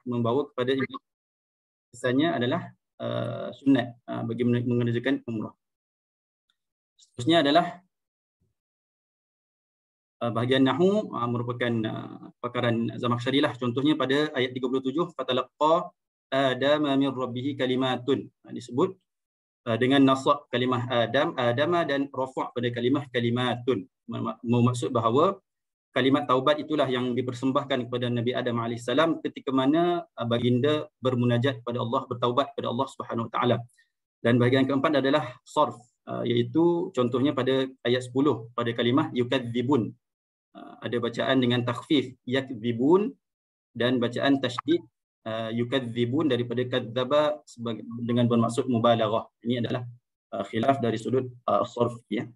membawa kepada misalnya adalah sunat bagi mengerjakan umrah. Seterusnya adalah bahagian nahwu merupakan pakaran Zamakhsyari lah. Contohnya pada ayat 37, fatalaqqa Adama min rabbih kalimatun. Disebut dengan nasab kalimah Adama dan rafa' pada kalimah kalimatun. Maksud bahawa kalimat taubat itulah yang dipersembahkan kepada Nabi Adam AS ketika mana baginda bermunajat kepada Allah, bertaubat kepada Allah Subhanahu Wa Taala. Dan bahagian keempat adalah sarf, iaitu contohnya pada ayat 10 pada kalimah yukadzibun. Ada bacaan dengan takhfif yakdzibun dan bacaan tasydid yukadzibun daripada kadzaba dengan bermaksud mubalaghah. Ini adalah khilaf dari sudut sarf, ya.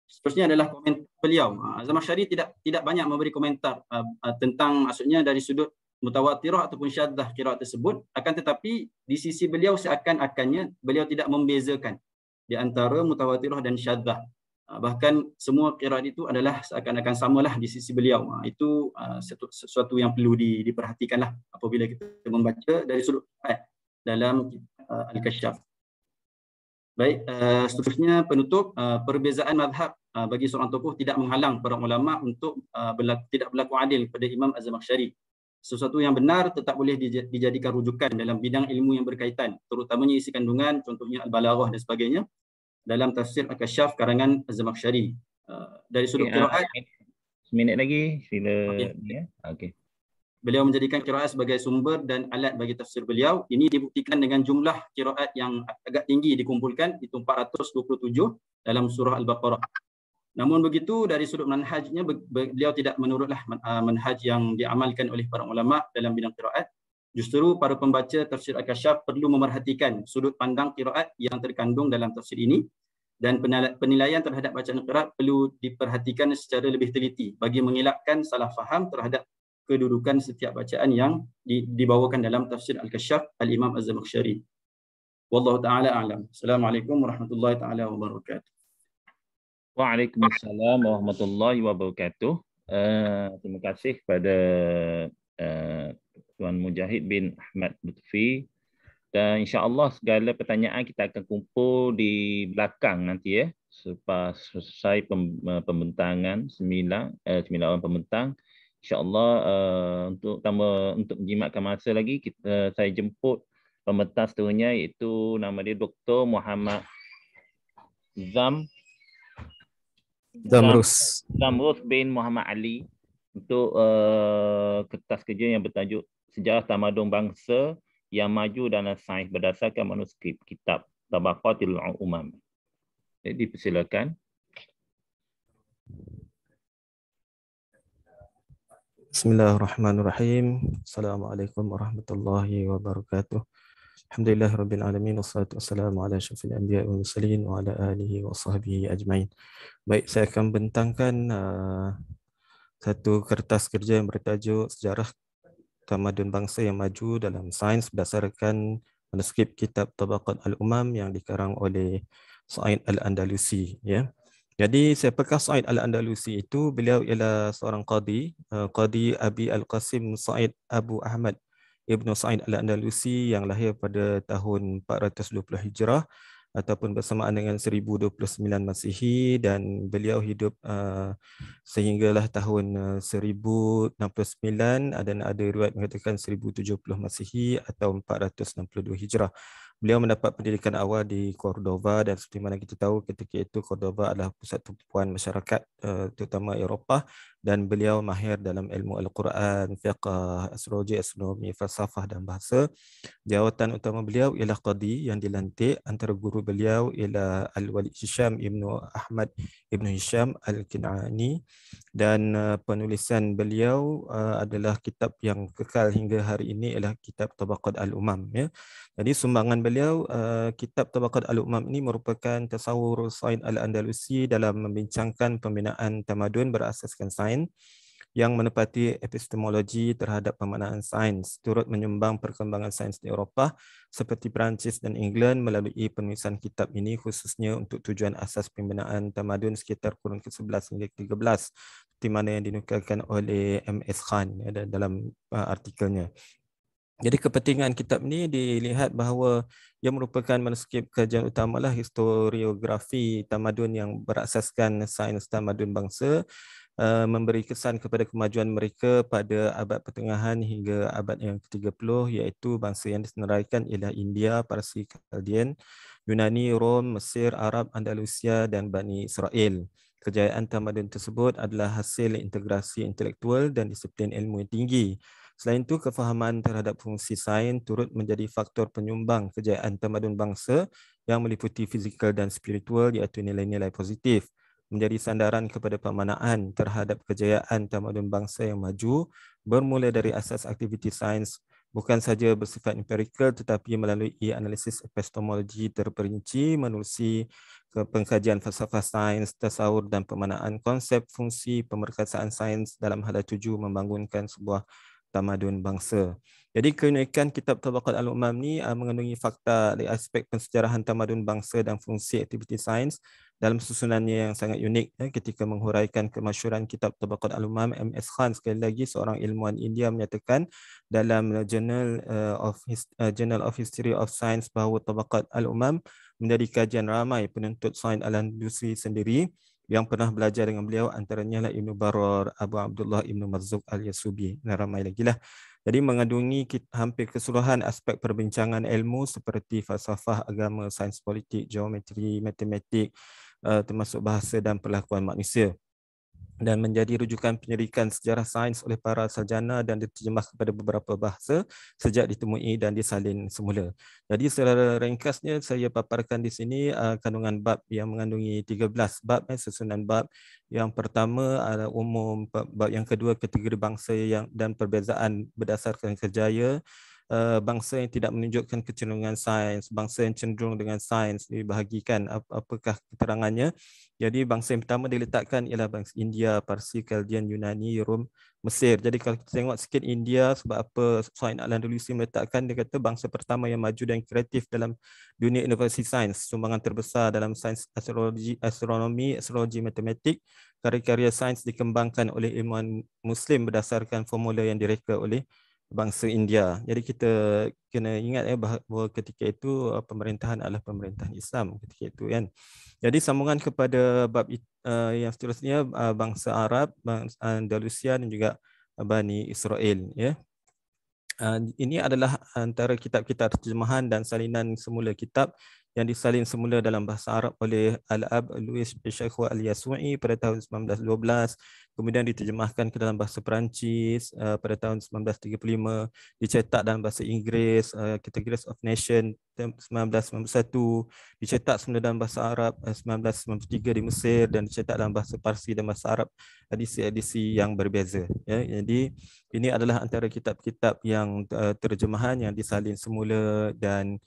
Seterusnya adalah komentar beliau. Zamakhsyari tidak banyak memberi komentar tentang, maksudnya dari sudut mutawatirah ataupun syadzah qiraat tersebut, akan tetapi di sisi beliau seakan-akannya beliau tidak membezakan di antara mutawatirah dan syadzah. Bahkan semua qiraat itu adalah seakan-akan samalah di sisi beliau. Itu sesuatu yang perlu diperhatikanlah apabila kita membaca dari sudut dalam Al-Kasyaf. Baik, seterusnya penutup, perbezaan mazhab bagi seorang tokoh tidak menghalang para ulama untuk tidak berlaku adil pada Imam Az-Zamakhsyari. Sesuatu yang benar tetap boleh dijadikan rujukan dalam bidang ilmu yang berkaitan, terutamanya isi kandungan, contohnya Al-Balaghah dan sebagainya, dalam tafsir Al-Kasyaf karangan Az-Zamakhsyari. Dari sudut qiraat, seminit lagi sila. Okay. Ya. Okay. Beliau menjadikan qiraat sebagai sumber dan alat bagi tafsir beliau. Ini dibuktikan dengan jumlah qiraat yang agak tinggi dikumpulkan, itu 427 dalam surah Al-Baqarah. Namun begitu, dari sudut manhajnya beliau tidak menurutlah manhaj yang diamalkan oleh para ulama dalam bidang qiraat. Justru para pembaca tafsir Al-Kasyaf perlu memerhatikan sudut pandang qiraat yang terkandung dalam tafsir ini, dan penilaian terhadap bacaan qiraat perlu diperhatikan secara lebih teliti bagi mengelakkan salah faham terhadap kedudukan setiap bacaan yang dibawakan dalam tafsir Al-Kasyaf Al-Imam Az-Zamakhsyari. Wallahu ta'ala a'lam. Assalamualaikum warahmatullahi ta'ala wabarakatuh. Waalaikumsalam warahmatullahi wabarakatuh. Terima kasih kepada Tuan Mujahid bin Ahmad Lutfi, dan insya-Allah segala pertanyaan kita akan kumpul di belakang nanti, ya. Selepas selesai pembentangan sembilan orang pembentang, insya-Allah untuk menjimatkan masa lagi, saya jemput pembentang seterusnya, iaitu nama dia Dr. Muhammad Zamrus bin Muhammad Ali, untuk kertas kerja yang bertajuk Sejarah Tamadun Bangsa yang Maju dalam Sains berdasarkan manuskrip kitab Tabaqatul Umam. Jadi persilakan. Bismillahirrahmanirrahim. Assalamualaikum warahmatullahi wabarakatuh. Alhamdulillahirabbil alamin, wassalatu wassalamu ala asyrafil anbiya'i wal mursalin wa ala alihi wa sahbihi ajmain. Baik, saya akan bentangkan satu kertas kerja yang bertajuk Sejarah Tamadun Bangsa yang Maju dalam Sains berdasarkan manuskrip kitab Tabaqat Al-Umam yang dikarang oleh Sa'id Al-Andalusi, ya. Jadi siapakah Sa'id Al-Andalusi itu? Beliau ialah seorang qadi, Qadi Abi Al-Qasim Sa'id Abu Ahmad Ibnu Sa'id Al-Andalusi yang lahir pada tahun 420 Hijrah ataupun bersamaan dengan 1029 Masihi, dan beliau hidup sehinggalah tahun 1069, dan ada riwayat mengatakan 1070 Masihi atau 462 Hijrah. Beliau mendapat pendidikan awal di Cordova, dan seperti mana kita tahu ketika itu Cordova adalah pusat tumpuan masyarakat terutama Eropah, dan beliau mahir dalam ilmu Al-Quran, fiqh, astrologi, astronomi, falsafah dan bahasa. Jawatan utama beliau ialah qadi yang dilantik. Antara guru beliau ialah Al-Walid Hisham Ibnu Ahmad Ibnu Hisham Al-Kin'ani, dan penulisan beliau adalah kitab yang kekal hingga hari ini, ialah kitab Tabaqat Al-Umam, ya. Jadi sumbangan beliau, kitab Tabaqat Al-Umam ini merupakan tasawur Sa'id Al-Andalusi dalam membincangkan pembinaan tamadun berasaskan sains yang menepati epistemologi terhadap pemaknaan sains, turut menyumbang perkembangan sains di Eropah seperti Perancis dan England melalui penulisan kitab ini khususnya untuk tujuan asas pembinaan tamadun sekitar kurun ke-11 hingga ke-13 seperti mana yang dinukilkan oleh MS Khan dalam artikelnya. Jadi kepentingan kitab ini dilihat bahawa ia merupakan manuskrip kajian utamalah historiografi tamadun yang berasaskan sains tamadun bangsa, memberi kesan kepada kemajuan mereka pada abad pertengahan hingga abad yang ke-30, iaitu bangsa yang disenaraikan ialah India, Parsi, Chaldean, Yunani, Rom, Mesir, Arab, Andalusia dan Bani Israel. Kejayaan tamadun tersebut adalah hasil integrasi intelektual dan disiplin ilmu yang tinggi. Selain itu, kefahaman terhadap fungsi sains turut menjadi faktor penyumbang kejayaan tamadun bangsa yang meliputi fizikal dan spiritual, iaitu nilai-nilai positif. Menjadi sandaran kepada pemaknaan terhadap kejayaan tamadun bangsa yang maju bermula dari asas aktiviti sains bukan saja bersifat empirikal tetapi melalui analisis epistemologi terperinci, menerusi pengkajian falsafah sains, tasawur dan pemaknaan konsep fungsi pemerkasaan sains dalam hala tuju membangunkan sebuah tamadun bangsa. Jadi keunikan kitab Tabaqat Al-Umam ni mengandungi fakta dari aspek pensejarahan tamadun bangsa dan fungsi aktiviti sains dalam susunannya yang sangat unik. Ketika menghuraikan kemasyhuran kitab Tabaqat Al-Umam, MS Khan sekali lagi seorang ilmuwan India menyatakan dalam Journal of History of Science bahawa Tabaqat Al-Umam menjadi kajian ramai penuntut sains Al-Andalusi sendiri yang pernah belajar dengan beliau, antaranya lah Ibn Baror, Abu Abdullah Ibn Marzuq Al-Yasubi, dan ramai lagi lah. Jadi mengandungi hampir keseluruhan aspek perbincangan ilmu seperti falsafah, agama, sains politik, geometri, matematik, termasuk bahasa dan perlakuan manusia, dan menjadi rujukan penyelidikan sejarah sains oleh para sarjana dan diterjemah kepada beberapa bahasa sejak ditemui dan disalin semula. Jadi secara ringkasnya saya paparkan di sini kandungan bab yang mengandungi 13 bab, susunan bab. Yang pertama adalah umum, bab yang kedua kategori bangsa dan perbezaan berdasarkan kerjaya. Bangsa yang tidak menunjukkan kecenderungan sains, bangsa yang cenderung dengan sains dibahagikan apakah keterangannya. Jadi bangsa yang pertama diletakkan ialah bangsa India, Parsi, Chaldean, Yunani, Rom, Mesir. Jadi kalau kita tengok sikit India, sebab apa Sains Al-Andalusi meletakkan, dia kata bangsa pertama yang maju dan kreatif dalam dunia inovasi sains, sumbangan terbesar dalam sains astronomi, astrologi, matematik. Karya-karya sains dikembangkan oleh ilmuwan Muslim berdasarkan formula yang direka oleh bangsa India. Jadi kita kena ingat bahawa ketika itu pemerintahan adalah pemerintahan Islam ketika itu kan. Jadi sambungan kepada bab yang seterusnya, bangsa Arab, bangsa Andalusia dan juga Bani Israel, ya. Ini adalah antara kitab-kitab terjemahan dan salinan semula kitab yang disalin semula dalam bahasa Arab oleh Al-Ab Louis Sheikh Al-Yasu'i pada tahun 1912, kemudian diterjemahkan ke dalam bahasa Perancis pada tahun 1935, dicetak dalam bahasa Inggeris, Categories of Nation 1991, dicetak semula dalam bahasa Arab 1993 di Mesir, dan dicetak dalam bahasa Parsi dan bahasa Arab edisi-edisi yang berbeza, ya. Jadi ini adalah antara kitab-kitab yang terjemahan yang disalin semula dan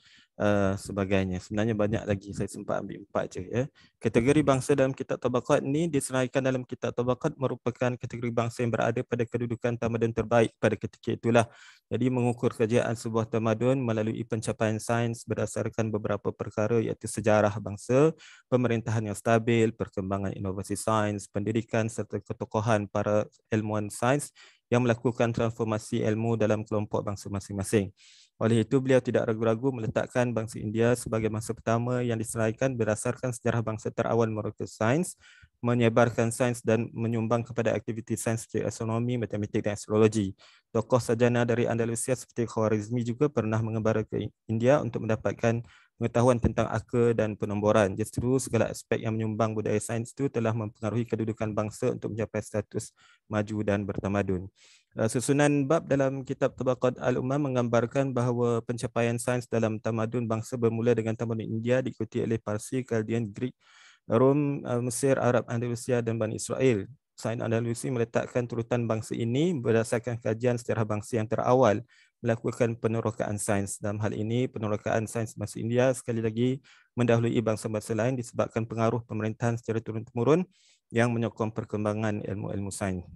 sebagainya. Sebenarnya banyak lagi, saya sempat ambil 4 je, ya. Kategori bangsa dalam kitab Tabaqat ni diseraikan dalam kitab Tabaqat merupakan kategori bangsa yang berada pada kedudukan tamadun terbaik pada ketika itulah. Jadi mengukur kejayaan sebuah tamadun melalui pencapaian sains berdasarkan beberapa perkara, iaitu sejarah bangsa, pemerintahan yang stabil, perkembangan inovasi sains, pendidikan serta ketokohan para ilmuwan sains yang melakukan transformasi ilmu dalam kelompok bangsa masing-masing. Oleh itu, beliau tidak ragu-ragu meletakkan bangsa India sebagai bangsa pertama yang diseraikan berdasarkan sejarah bangsa terawal mereka sains, menyebarkan sains dan menyumbang kepada aktiviti sains seperti astronomi, matematik dan astrologi. Tokoh sarjana dari Andalusia seperti Khwarizmi juga pernah mengembara ke India untuk mendapatkan pengetahuan tentang angka dan penomboran. Justru segala aspek yang menyumbang budaya sains itu telah mempengaruhi kedudukan bangsa untuk mencapai status maju dan bertamadun. Susunan bab dalam kitab Tabaqat Al-Umam menggambarkan bahawa pencapaian sains dalam tamadun bangsa bermula dengan tamadun India, diikuti oleh Parsi, Chaldean, Greek, Rom, Mesir, Arab, Andalusia dan Bani Israel. Sains Andalusi meletakkan turutan bangsa ini berdasarkan kajian sejarah bangsa yang terawal melakukan penerokaan sains. Dalam hal ini, penerokaan sains bangsa India sekali lagi mendahului bangsa-bangsa lain disebabkan pengaruh pemerintahan secara turun-temurun yang menyokong perkembangan ilmu-ilmu sains.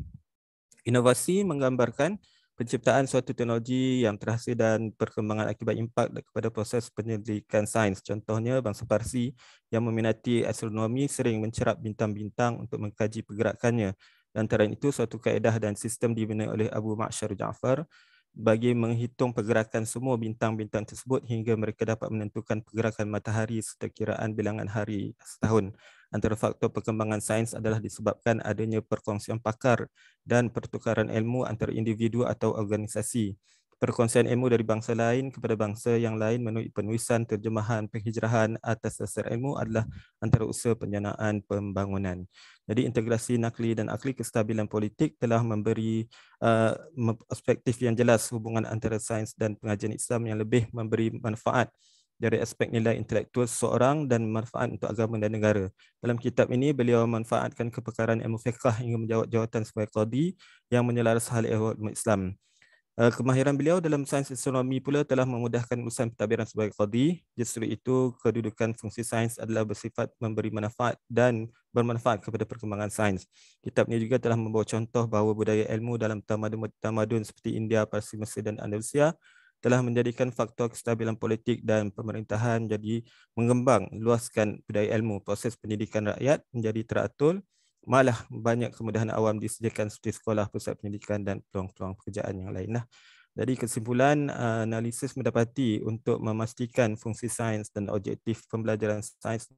Inovasi menggambarkan penciptaan suatu teknologi yang terhasil dan perkembangan akibat impak kepada proses penyelidikan sains. Contohnya, bangsa Parsi yang meminati astronomi sering mencerap bintang-bintang untuk mengkaji pergerakannya. Antara itu, suatu kaedah dan sistem dibina oleh Abu Ma'syar Ja'far bagi menghitung pergerakan semua bintang-bintang tersebut hingga mereka dapat menentukan pergerakan matahari serta kiraan bilangan hari setahun. Antara faktor perkembangan sains adalah disebabkan adanya perkongsian pakar dan pertukaran ilmu antara individu atau organisasi. Perkongsian ilmu dari bangsa lain kepada bangsa yang lain melalui penulisan, terjemahan, penghijrahan atas dasar ilmu adalah antara usaha penjanaan pembangunan. Jadi integrasi nakli dan akli kestabilan politik telah memberi perspektif yang jelas hubungan antara sains dan pengajian Islam yang lebih memberi manfaat dari aspek nilai intelektual seseorang dan manfaat untuk agama dan negara. Dalam kitab ini, beliau memanfaatkan kepakaran ilmu fiqh hingga menjawab jawatan sebagai qadi yang menyelaras hal ehwal Islam. Kemahiran beliau dalam sains astronomi pula telah memudahkan urusan pentadbiran sebagai qadi. Justru itu, kedudukan fungsi sains adalah bersifat memberi manfaat dan bermanfaat kepada perkembangan sains. Kitab ini juga telah membawa contoh bahawa budaya ilmu dalam tamadun seperti India, Parsi, Mesir dan Andalusia telah menjadikan faktor kestabilan politik dan pemerintahan jadi mengembang, luaskan budaya ilmu. Proses pendidikan rakyat menjadi teratur, malah banyak kemudahan awam disediakan seperti sekolah, pusat pendidikan dan peluang-peluang pekerjaan yang lain. Jadi kesimpulan, analisis mendapati untuk memastikan fungsi sains dan objektif pembelajaran sains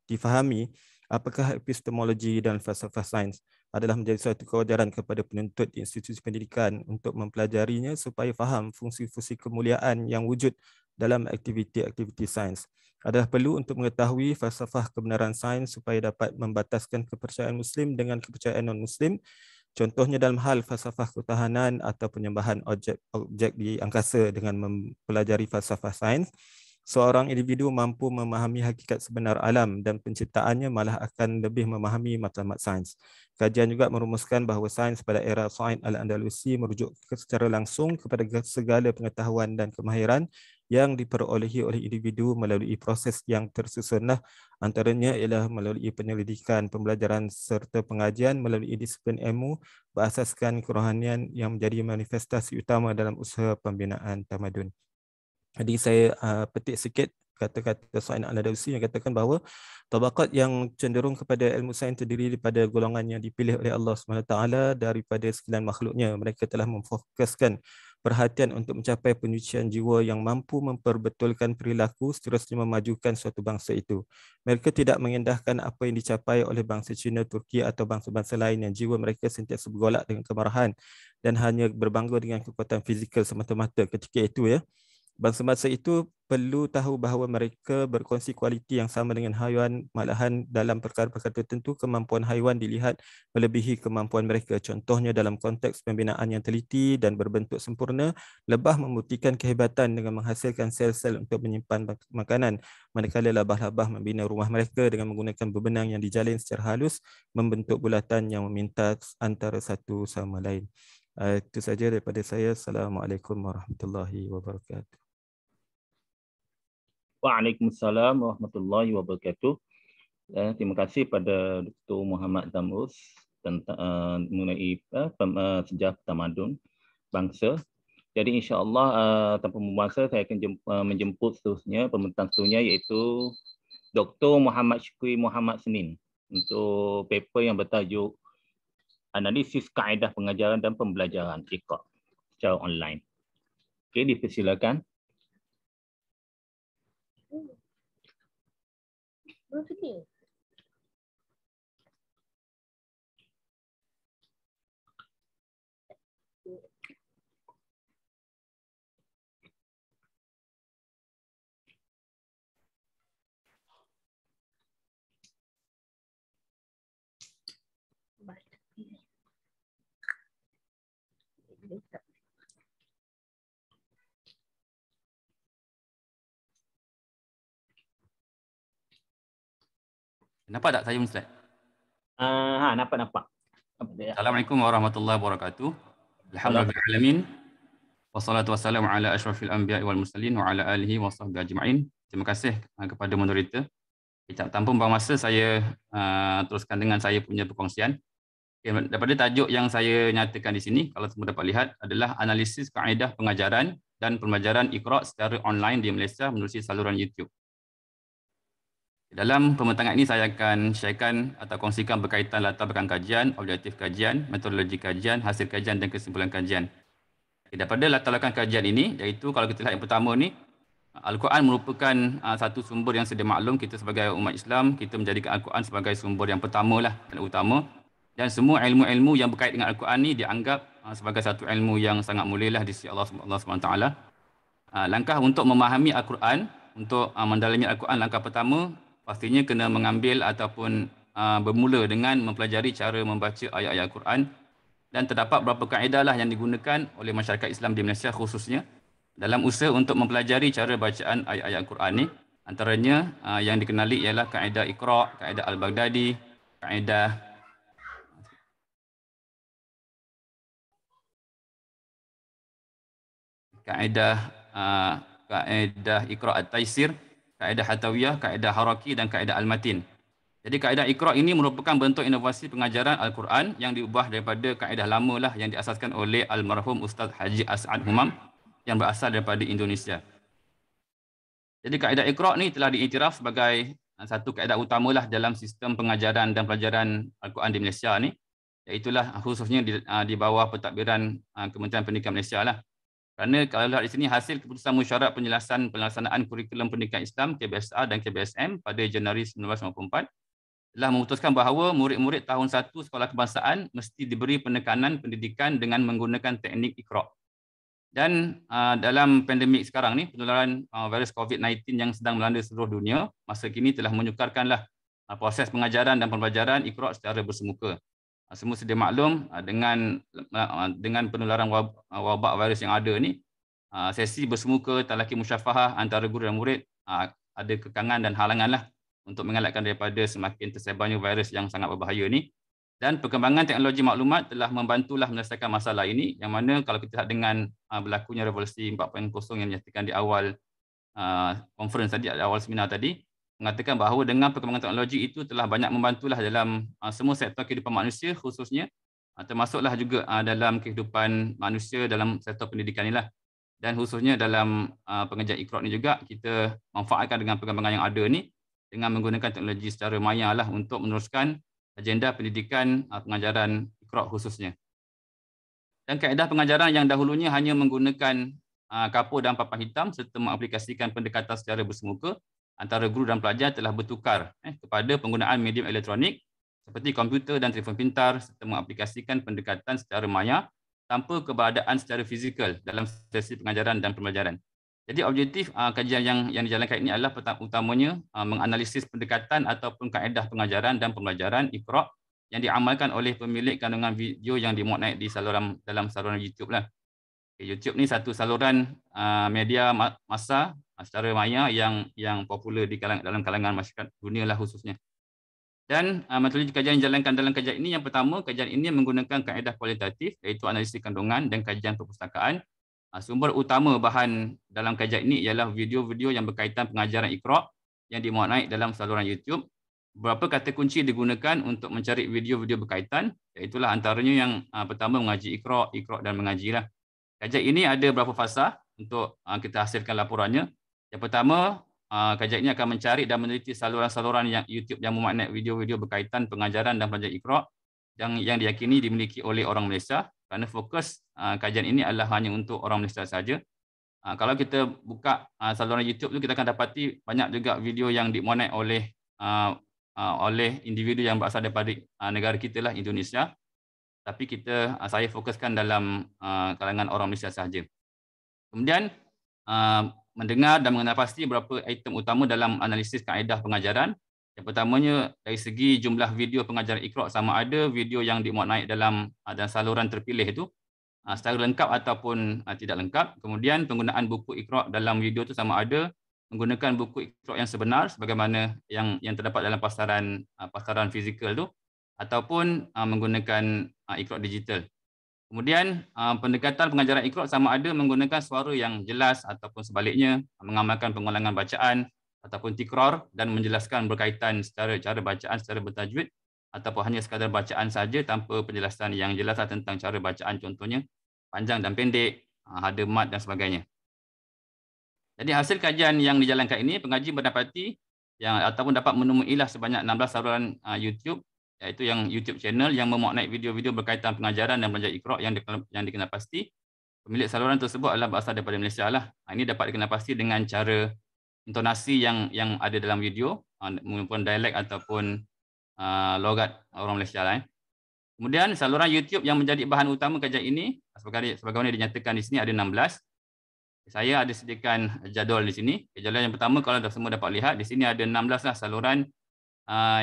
difahami, apakah epistemologi dan falsafah sains adalah menjadi suatu kewajaran kepada penuntut institusi pendidikan untuk mempelajarinya supaya faham fungsi-fungsi kemuliaan yang wujud dalam aktiviti-aktiviti sains. Adalah perlu untuk mengetahui falsafah kebenaran sains supaya dapat membataskan kepercayaan Muslim dengan kepercayaan non-Muslim. Contohnya dalam hal falsafah ketahanan atau penyembahan objek di angkasa. Dengan mempelajari falsafah sains, seorang individu mampu memahami hakikat sebenar alam dan penciptaannya, malah akan lebih memahami matlamat sains. Kajian juga merumuskan bahawa sains pada era Said Al-Andalusi merujuk secara langsung kepada segala pengetahuan dan kemahiran yang diperolehi oleh individu melalui proses yang tersusun. Antaranya ialah melalui penyelidikan, pembelajaran serta pengajian melalui disiplin ilmu berasaskan kerohanian yang menjadi manifestasi utama dalam usaha pembinaan tamadun. Jadi saya petik sikit kata-kata Said Al-Andalusi yang katakan bahawa tabaqat yang cenderung kepada ilmu sains terdiri daripada golongan yang dipilih oleh Allah SWT daripada sekalian makhluknya. Mereka telah memfokuskan perhatian untuk mencapai penyucian jiwa yang mampu memperbetulkan perilaku seterusnya memajukan suatu bangsa itu. Mereka tidak mengindahkan apa yang dicapai oleh bangsa Cina, Turki atau bangsa-bangsa lain yang jiwa mereka sentiasa bergolak dengan kemarahan dan hanya berbangga dengan kekuatan fizikal semata-mata ketika itu, ya. Bangsa-bangsa itu perlu tahu bahawa mereka berkongsi kualiti yang sama dengan haiwan, malahan dalam perkara-perkara tertentu kemampuan haiwan dilihat melebihi kemampuan mereka. Contohnya dalam konteks pembinaan yang teliti dan berbentuk sempurna, lebah membuktikan kehebatan dengan menghasilkan sel-sel untuk menyimpan makanan, manakala labah-labah membina rumah mereka dengan menggunakan bebenang yang dijalin secara halus membentuk bulatan yang meminta antara satu sama lain. Itu saja daripada saya. Assalamualaikum warahmatullahi wabarakatuh. Waalaikumsalam warahmatullahi wabarakatuh. Terima kasih pada Dr. Muhammad Zamrus tentang mengenai sejarah tamadun bangsa. Jadi insya-Allah tanpa membuang masa saya akan menjemput seterusnya pembentang seterusnya iaitu Dr. Muhammad Syukri Muhammad Senin untuk paper yang bertajuk Analisis Kaedah Pengajaran dan Pembelajaran IQA secara online. Okey, dipersilakan. Nampak tak saya punya slide? Nampak. Assalamualaikum warahmatullahi wabarakatuh. Alhamdulillah alamin. Wassalatu wassalamu ala asyrafil anbiya'i wal mursalin wa ala alihi wa sahbihi ajma'in. Terima kasih kepada moderator. Tanpa membuang masa, saya teruskan dengan saya punya perkongsian. Okay, daripada tajuk yang saya nyatakan di sini, kalau semua dapat lihat, adalah analisis kaedah pengajaran dan pembelajaran Iqra secara online di Malaysia menerusi saluran YouTube. Dalam pembentangan ini saya akan sharekan atau kongsikan berkaitan latar belakang kajian, objektif kajian, metodologi kajian, hasil kajian dan kesimpulan kajian. Daripada latar belakang kajian ini, iaitu kalau kita lihat yang pertama ni, Al-Quran merupakan satu sumber yang sedia maklum kita sebagai umat Islam, kita menjadikan Al-Quran sebagai sumber yang pertama lah dan utama. Dan semua ilmu-ilmu yang berkait dengan Al-Quran ni dianggap sebagai satu ilmu yang sangat mulia lah di sisi Allah SWT. Langkah untuk memahami Al-Quran, untuk mendalami Al-Quran, langkah pertama pastinya kena mengambil ataupun bermula dengan mempelajari cara membaca ayat-ayat Al-Quran. Dan terdapat beberapa kaedah lah yang digunakan oleh masyarakat Islam di Malaysia khususnya dalam usaha untuk mempelajari cara bacaan ayat-ayat Al-Quran ni. Antaranya yang dikenali ialah kaedah Iqra, kaedah Al-Baghdadi, kaedah Iqra At-Taisir, kaedah Hatawiyah, kaedah Haraki dan kaedah Al-Matin. Jadi kaedah Iqra ini merupakan bentuk inovasi pengajaran Al-Quran yang diubah daripada kaedah lama lah yang diasaskan oleh almarhum Ustaz Haji As'ad Humam yang berasal daripada Indonesia. Jadi kaedah Iqra ni telah diiktiraf sebagai satu kaedah utamalah dalam sistem pengajaran dan pelajaran Al-Quran di Malaysia ni, iaitulah khususnya di bawah pentadbiran Kementerian Pendidikan Malaysia lah. Kerana kalau lihat di sini hasil keputusan mesyuarat pelaksanaan kurikulum pendidikan Islam KBSA dan KBSM pada Januari 1994 telah memutuskan bahawa murid-murid tahun 1 sekolah kebangsaan mesti diberi penekanan pendidikan dengan menggunakan teknik Iqra. Dan dalam pandemik sekarang ni, penularan virus COVID-19 yang sedang melanda seluruh dunia, masa kini telah menyukarkanlah proses pengajaran dan pembelajaran Iqra secara bersemuka. Semua sedia maklum dengan penularan wabak virus yang ada ni, sesi bersemuka, talaqi musyafahah antara guru dan murid ada kekangan dan halangan lah untuk mengelakkan daripada semakin tersebarnya virus yang sangat berbahaya ni. Dan perkembangan teknologi maklumat telah membantulah menyelesaikan masalah ini, yang mana kalau kita lihat dengan berlakunya revolusi 4.0 yang dinyatakan di awal conference tadi, awal seminar tadi, mengatakan bahawa dengan perkembangan teknologi itu telah banyak membantulah dalam semua sektor kehidupan manusia khususnya, termasuklah juga dalam kehidupan manusia dalam sektor pendidikan inilah. Dan khususnya dalam pengajian Iqra ni juga kita manfaatkan dengan perkembangan yang ada ni dengan menggunakan teknologi secara maya lah untuk meneruskan agenda pendidikan pengajaran Iqra khususnya. Dan kaedah pengajaran yang dahulunya hanya menggunakan kapur dan papan hitam serta mengaplikasikan pendekatan secara bersemuka antara guru dan pelajar telah bertukar kepada penggunaan medium elektronik seperti komputer dan telefon pintar serta mengaplikasikan pendekatan secara maya tanpa keberadaan secara fizikal dalam sesi pengajaran dan pembelajaran. Jadi objektif kajian yang dijalankan ini adalah utamanya menganalisis pendekatan ataupun kaedah pengajaran dan pembelajaran Iqra yang diamalkan oleh pemilik kandungan video yang dimuat naik di dalam saluran YouTube lah. YouTube ni satu saluran media massa secara maya yang popular dalam kalangan masyarakat dunia lah khususnya. Dan metodologi kajian yang dijalankan dalam kajian ini, yang pertama, kajian ini menggunakan kaedah kualitatif iaitu analisis kandungan dan kajian perpustakaan. Sumber utama bahan dalam kajian ini ialah video-video yang berkaitan pengajaran Iqra yang dimuat naik dalam saluran YouTube. Beberapa kata kunci digunakan untuk mencari video-video berkaitan, iaitulah antaranya yang pertama mengaji Iqra dan mengaji lah. Kajian ini ada beberapa fasa untuk kita hasilkan laporannya. Yang pertama, kajian ini akan mencari dan meneliti saluran-saluran yang YouTube yang memuat naik video-video berkaitan pengajaran dan pelajaran Iqra yang diyakini dimiliki oleh orang Malaysia. Kerana fokus kajian ini adalah hanya untuk orang Malaysia saja. Kalau kita buka saluran YouTube tu, kita akan dapati banyak juga video yang dimuat oleh individu yang berasal daripada negara kita lah, Indonesia. Tapi saya fokuskan dalam kalangan orang Malaysia sahaja. Kemudian mendengar dan mengenal pasti beberapa item utama dalam analisis kaedah pengajaran. Yang pertamanya dari segi jumlah video pengajaran Iqra, sama ada video yang dimuat naik dalam saluran terpilih itu secara lengkap ataupun tidak lengkap. Kemudian penggunaan buku Iqra dalam video itu sama ada menggunakan buku Iqra yang sebenar sebagaimana yang terdapat dalam pasaran fizikal itu ataupun menggunakan Iqra digital. Kemudian pendekatan pengajaran Iqra sama ada menggunakan suara yang jelas ataupun sebaliknya, mengamalkan pengulangan bacaan ataupun tikrar dan menjelaskan berkaitan cara bacaan secara bertajwid ataupun hanya sekadar bacaan saja tanpa penjelasan yang jelas tentang cara bacaan, contohnya panjang dan pendek, ada mat dan sebagainya. Jadi hasil kajian yang dijalankan ini, pengaji mendapati ataupun dapat menemuilah sebanyak 16 saluran YouTube, iaitu yang YouTube channel yang memuat video-video berkaitan pengajaran dan belajar Iqra yang dikenal pasti. Pemilik saluran tersebut adalah berasal daripada Malaysia lah. Ini dapat dikenal pasti dengan cara intonasi yang ada dalam video, maupun dialek ataupun logat orang Malaysia lah. Kemudian saluran YouTube yang menjadi bahan utama kajian ini, sebagaimana dinyatakan di sini ada 16. Saya ada sediakan jadual di sini. Jadual yang pertama, kalau semua dapat lihat, di sini ada 16 lah saluran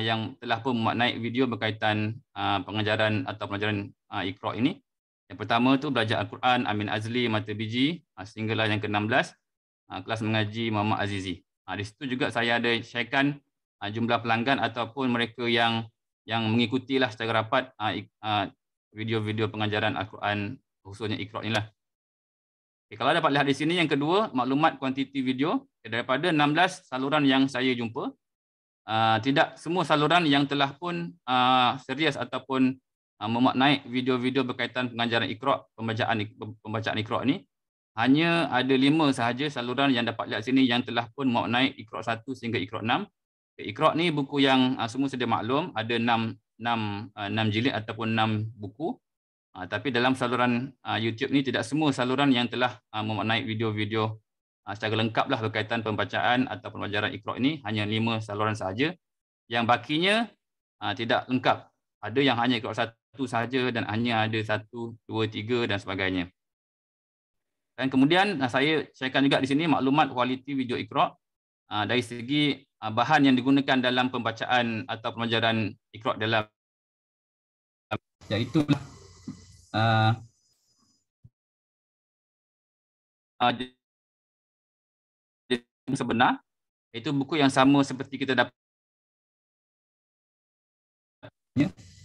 yang telah pun memaknai video berkaitan pengajaran atau pelajaran Iqra ini. Yang pertama tu belajar Al-Quran, Amin Azli, Mata Biji, sehinggalah yang ke-16, kelas mengaji Muhammad Azizi. Di situ juga saya ada sharekan jumlah pelanggan ataupun mereka yang mengikutilah secara rapat video-video pengajaran Al-Quran, khususnya Iqra inilah. Okay, kalau dapat lihat di sini, yang kedua, maklumat kuantiti video. Daripada 16 saluran yang saya jumpa, tidak semua saluran yang telah pun serius ataupun memaknai video-video berkaitan pengajaran Iqra, pembacaan Iqra ini. Hanya ada 5 sahaja saluran yang dapat lihat sini yang telah pun memaknai Iqra 1 sehingga Iqra 6. Iqra ni buku yang semua sedia maklum, ada 6 jilid ataupun 6 buku. Tapi dalam saluran YouTube ni tidak semua saluran yang telah memaknai video-video secara lengkap lah berkaitan pembacaan atau pembelajaran Iqra ini, hanya 5 saluran sahaja. Yang bakinya tidak lengkap. Ada yang hanya Iqra 1 sahaja dan hanya ada 1, 2, 3 dan sebagainya. Dan kemudian saya sharekan juga di sini maklumat kualiti video Iqra dari segi bahan yang digunakan dalam pembacaan atau pembelajaran Iqra dalam, iaitu sebenar, iaitu buku yang sama seperti kita dapat.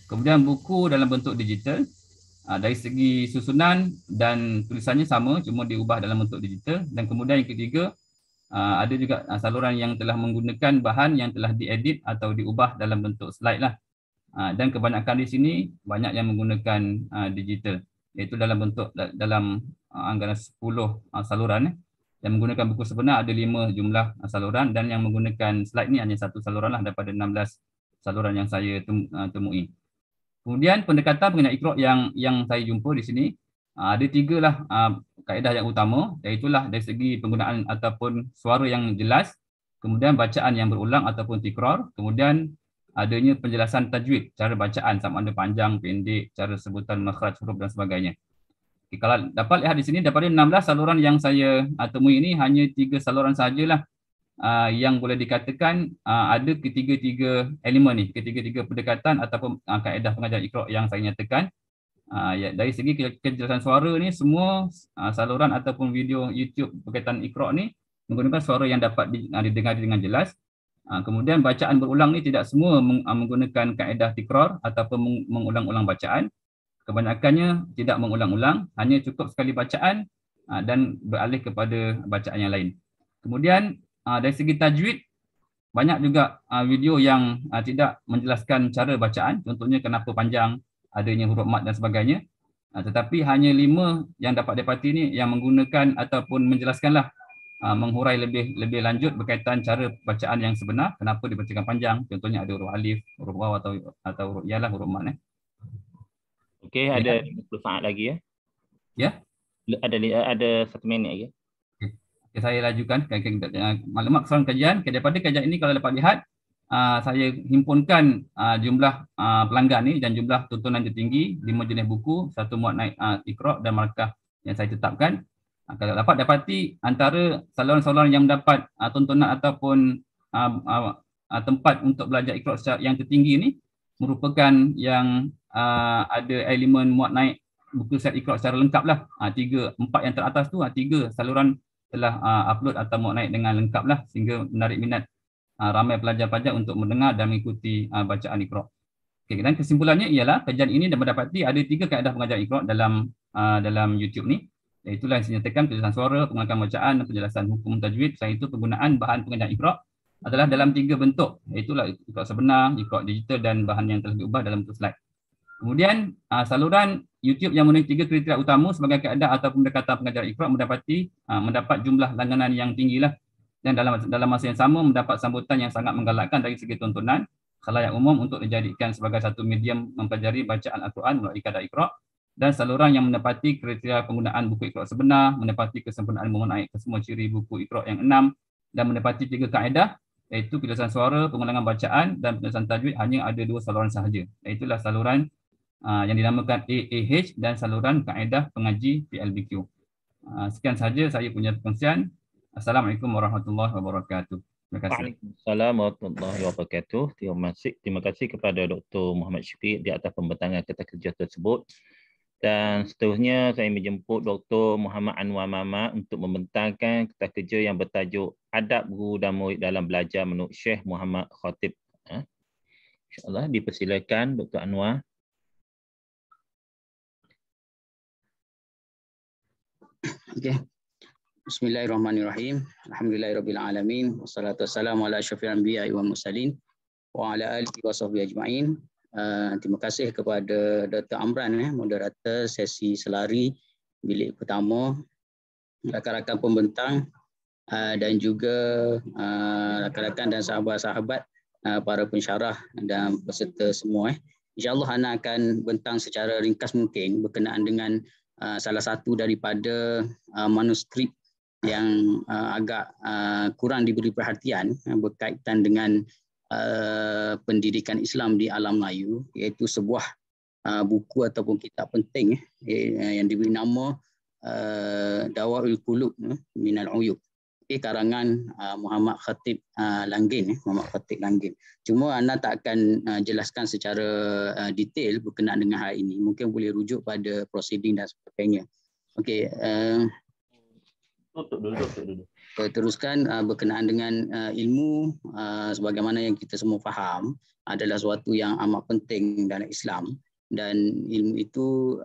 Kemudian buku dalam bentuk digital, dari segi susunan dan tulisannya sama, cuma diubah dalam bentuk digital. Dan kemudian yang ketiga, ada juga saluran yang telah menggunakan bahan yang telah diedit atau diubah dalam bentuk slide lah. Dan kebanyakan di sini banyak yang menggunakan digital, iaitu dalam bentuk anggaran 10 saluran. Yang menggunakan buku sebenar ada 5 jumlah saluran, dan yang menggunakan slide ni hanya 1 saluran lah daripada 16 saluran yang saya temui. Kemudian pendekatan mengenai Iqra yang saya jumpa di sini, ada 3 lah kaedah yang utama, iaitulah dari segi penggunaan ataupun suara yang jelas, kemudian bacaan yang berulang ataupun tikrar, kemudian adanya penjelasan tajwid, cara bacaan sama ada panjang, pendek, cara sebutan makhraj huruf dan sebagainya. Okay, kalau dapat lihat di sini, daripada 16 saluran yang saya temui ini, hanya 3 saluran sahajalah yang boleh dikatakan ada ketiga-tiga elemen ni, ketiga-tiga pendekatan ataupun kaedah pengajaran Iqra yang saya nyatakan. Dari segi kejelasan suara ni, semua saluran ataupun video YouTube berkaitan Iqra ni menggunakan suara yang dapat didengar dengan jelas. Kemudian bacaan berulang ni tidak semua menggunakan kaedah tikrar ataupun mengulang-ulang bacaan. Kebanyakannya tidak mengulang-ulang, hanya cukup sekali bacaan dan beralih kepada bacaan yang lain. Kemudian dari segi tajwid, banyak juga video yang tidak menjelaskan cara bacaan, contohnya kenapa panjang, adanya huruf mat dan sebagainya. Tetapi hanya 5 yang dapat didapati ni yang menggunakan ataupun menjelaskanlah, menghurai lebih lanjut berkaitan cara bacaan yang sebenar, kenapa dibacakan panjang, contohnya ada huruf alif, huruf waw atau huruf ya lah, huruf mat. Okey, ada 50 saat lagi ya. Ya. Ada 1 minit lagi. Okay, saya lajukan maklumat keseluruhan kajian. Daripada kajian ini kalau dapat lihat, saya himpunkan jumlah pelanggan ni dan jumlah tontonan tertinggi, 5 jenis buku, 1 muat naik Iqra dan markah yang saya tetapkan. Kalau dapat dapati antara saluran-saluran yang mendapat tontonan ataupun tempat untuk belajar Iqra yang tertinggi ini merupakan yang ada elemen muat naik buku set Iqra secara lengkap lah. 4 yang teratas tu, 3 saluran telah upload atau muat naik dengan lengkap lah, sehingga menarik minat ramai pelajar-pelajar untuk mendengar dan mengikuti bacaan Iqra. Okay, dan kesimpulannya ialah kajian ini dapat mendapati ada 3 kaedah pengajaran Iqra dalam YouTube ni. Itulah yang saya nyatakan, penjelasan suara, pengulangan bacaan, penjelasan hukum tajwid, selain itu penggunaan bahan pengajaran Iqra adalah dalam 3 bentuk, iaitu Iqra sebenar, Iqra digital dan bahan yang telah diubah dalam bentuk slide. Kemudian saluran YouTube yang memenuhi 3 kriteria utama sebagai kaedah atau pendekatan pengajaran Iqra mendapat jumlah langganan yang tinggilah, dan dalam masa yang sama mendapat sambutan yang sangat menggalakkan dari segi tontonan khalayak umum untuk dijadikan sebagai satu medium mempelajari bacaan Al-Quran melalui kaedah Iqra. Dan saluran yang menepati kriteria penggunaan buku Iqra sebenar, menepati kesempurnaan memenuhi kesemua ciri buku Iqra yang 6, dan menepati 3 kaedah, iaitu penjelasan suara, pengulangan bacaan dan penjelasan tajwid, hanya ada 2 saluran sahaja. Itulah saluran yang dinamakan AAH dan saluran kaedah pengaji PLBQ. Sekian sahaja saya punya perkongsian. Assalamualaikum warahmatullahi wabarakatuh. Terima kasih. Waalaikumsalam warahmatullahi wabarakatuh. Terima kasih kepada Dr. Muhammad Syafiq di atas pembentangan kata kerja tersebut. Dan seterusnya saya menjemput Dr. Muhammad Anwar Mamat untuk membentangkan kata kerja yang bertajuk Adab Guru dan Murid dalam Belajar menurut Syekh Muhammad Khatib. InsyaAllah dipersilakan Dr. Anwar. Okey. Bismillahirrahmanirrahim. Alhamdulillahirabbil wassalatu wassalamu ala asyrafil anbiya'i wal mursalin wa ala alihi washabbihi ajma'in. Terima kasih kepada Dr. Amran, moderator sesi selari bilik pertama, rakan-rakan pembentang dan juga rakan-rakan dan sahabat-sahabat para pensyarah dan peserta semua. InsyaAllah Ana akan bentang secara ringkas mungkin berkenaan dengan salah satu daripada manuskrip yang agak kurang diberi perhatian berkaitan dengan pendidikan Islam di alam Melayu, iaitu sebuah buku ataupun kitab penting yang diberi nama Dawaul Qulub Minal Uyub, karangan Muhammad Khatib Langgin. Muhammad Khatib Langgin. Cuma Ana tak akan jelaskan secara detail berkenaan dengan hal ini. Mungkin boleh rujuk pada proceeding dan sebagainya. Okey. Teruskan berkenaan dengan ilmu, sebagaimana yang kita semua faham adalah sesuatu yang amat penting dalam Islam, dan ilmu itu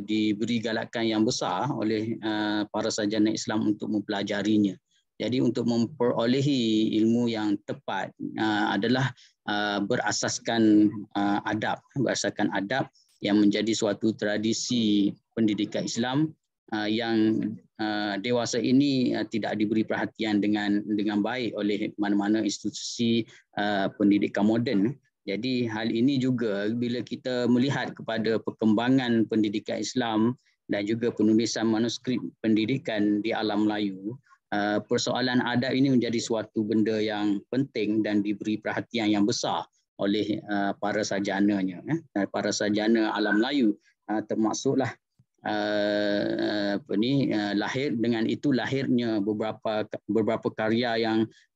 diberi galakan yang besar oleh para sarjana Islam untuk mempelajarinya. Jadi untuk memperolehi ilmu yang tepat adalah berasaskan adab yang menjadi suatu tradisi pendidikan Islam yang dewasa ini tidak diberi perhatian dengan baik oleh mana-mana institusi pendidikan moden. Jadi hal ini juga bila kita melihat kepada perkembangan pendidikan Islam dan juga penulisan manuskrip pendidikan di alam Melayu, persoalan adab ini menjadi suatu benda yang penting dan diberi perhatian yang besar oleh para sarjananya, para sarjana alam Melayu, termasuklah lahir dengan itu lahirnya beberapa karya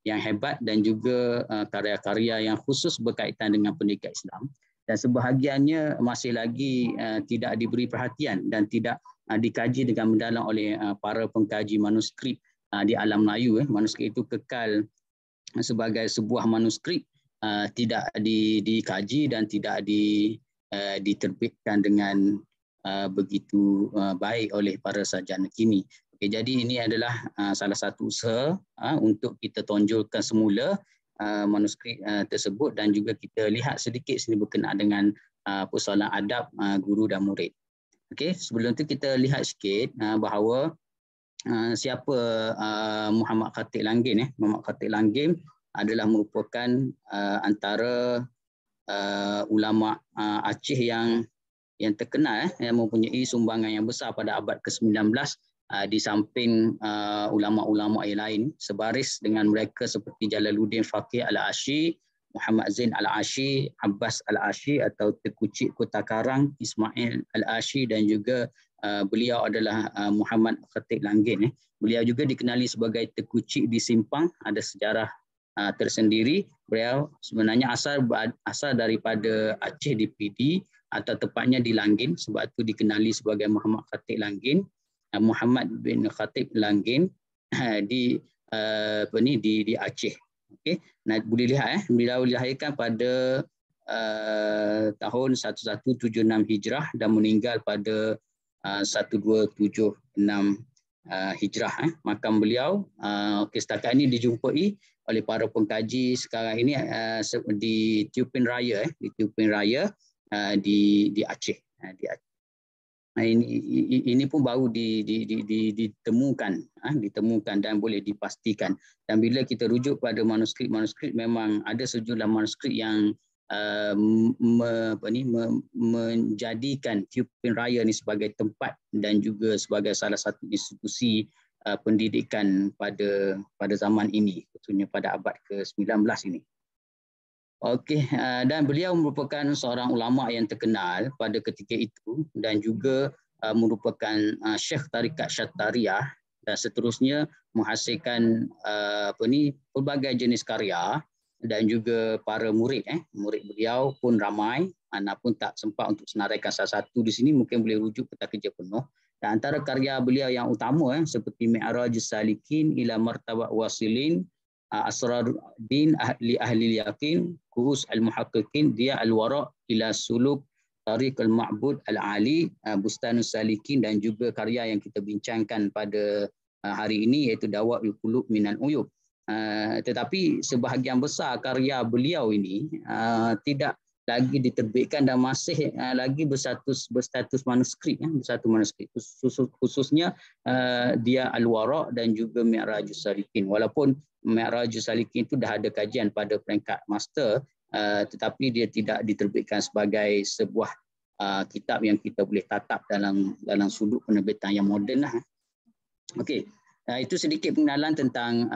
yang hebat dan juga karya-karya yang khusus berkaitan dengan pendidikan Islam, dan sebahagiannya masih lagi tidak diberi perhatian dan tidak dikaji dengan mendalam oleh para pengkaji manuskrip di alam Melayu. Manuskrip itu kekal sebagai sebuah manuskrip, tidak dikaji dan tidak diterbitkan dengan begitu baik oleh para sarjana kini. Okay, jadi ini adalah salah satu usaha untuk kita tonjolkan semula manuskrip tersebut, dan juga kita lihat sedikit sini berkenaan dengan persoalan adab guru dan murid. Okey, sebelum itu kita lihat sikit bahawa siapa Muhammad Khatib Langgin. Muhammad Khatib Langgin adalah merupakan antara ulama Aceh yang terkenal, yang mempunyai sumbangan yang besar pada abad ke-19 di samping ulama-ulama yang lain, sebaris dengan mereka seperti Jalaluddin Faqih Al-Asyi, Muhammad Zain Al-Asyi, Abbas Al-Asyi atau Tengku Cik Kota Karang, Ismail Al-Asyi, dan juga beliau adalah Muhammad Khatib Langgin. Beliau juga dikenali sebagai Tengku Cik di Simpang, ada sejarah tersendiri. Beliau sebenarnya asal daripada Aceh di Pidi, atau tepatnya di Langgin, sebab itu dikenali sebagai Muhammad Khatib Langgin. Muhammad bin Khatib Langgin di Aceh. Okey, nah boleh lihat beliau dilahirkan pada tahun 1176 Hijrah dan meninggal pada 1276 Hijrah. Makam beliau setakat ini dijumpai oleh para pengkaji sekarang ini di Tiupin Raya, di Aceh. Ini pun baru ditemukan dan boleh dipastikan. Dan bila kita rujuk pada manuskrip memang ada sejumlah manuskrip yang menjadikan Tiupin Raya ni sebagai tempat dan juga sebagai salah satu institusi pendidikan pada zaman ini, khususnya pada abad ke-19 ini. Okey, dan beliau merupakan seorang ulama yang terkenal pada ketika itu dan juga merupakan Syekh Tarikat Syattariyah dan seterusnya menghasilkan pelbagai jenis karya dan juga para murid beliau pun ramai. Ana pun tak sempat untuk senaraikan salah satu di sini, mungkin boleh rujuk peta kerja penuh. Dan antara karya beliau yang utama seperti Mi'rajus Salikin ila Martabat Wasilin, Asraruddin ahli yakin, Kuhus al-Muhaqqiqin, Dia al-Wara' ila Suluk Tariq al-Ma'bud al-Ali, Bustanus Salikin, dan juga karya yang kita bincangkan pada hari ini iaitu Dawa'ul Qulub minal Uyub. Tetapi sebahagian besar karya beliau ini tidak lagi diterbitkan dan masih lagi berstatus manuskrip, khususnya Dia al-Wara' dan juga Mi'rajus Salikin. Walaupun Mi'rajus Salikin itu dah ada kajian pada peringkat master, tetapi dia tidak diterbitkan sebagai sebuah kitab yang kita boleh tatap dalam sudut penerbitan yang moden lah. Okey, itu sedikit pengenalan tentang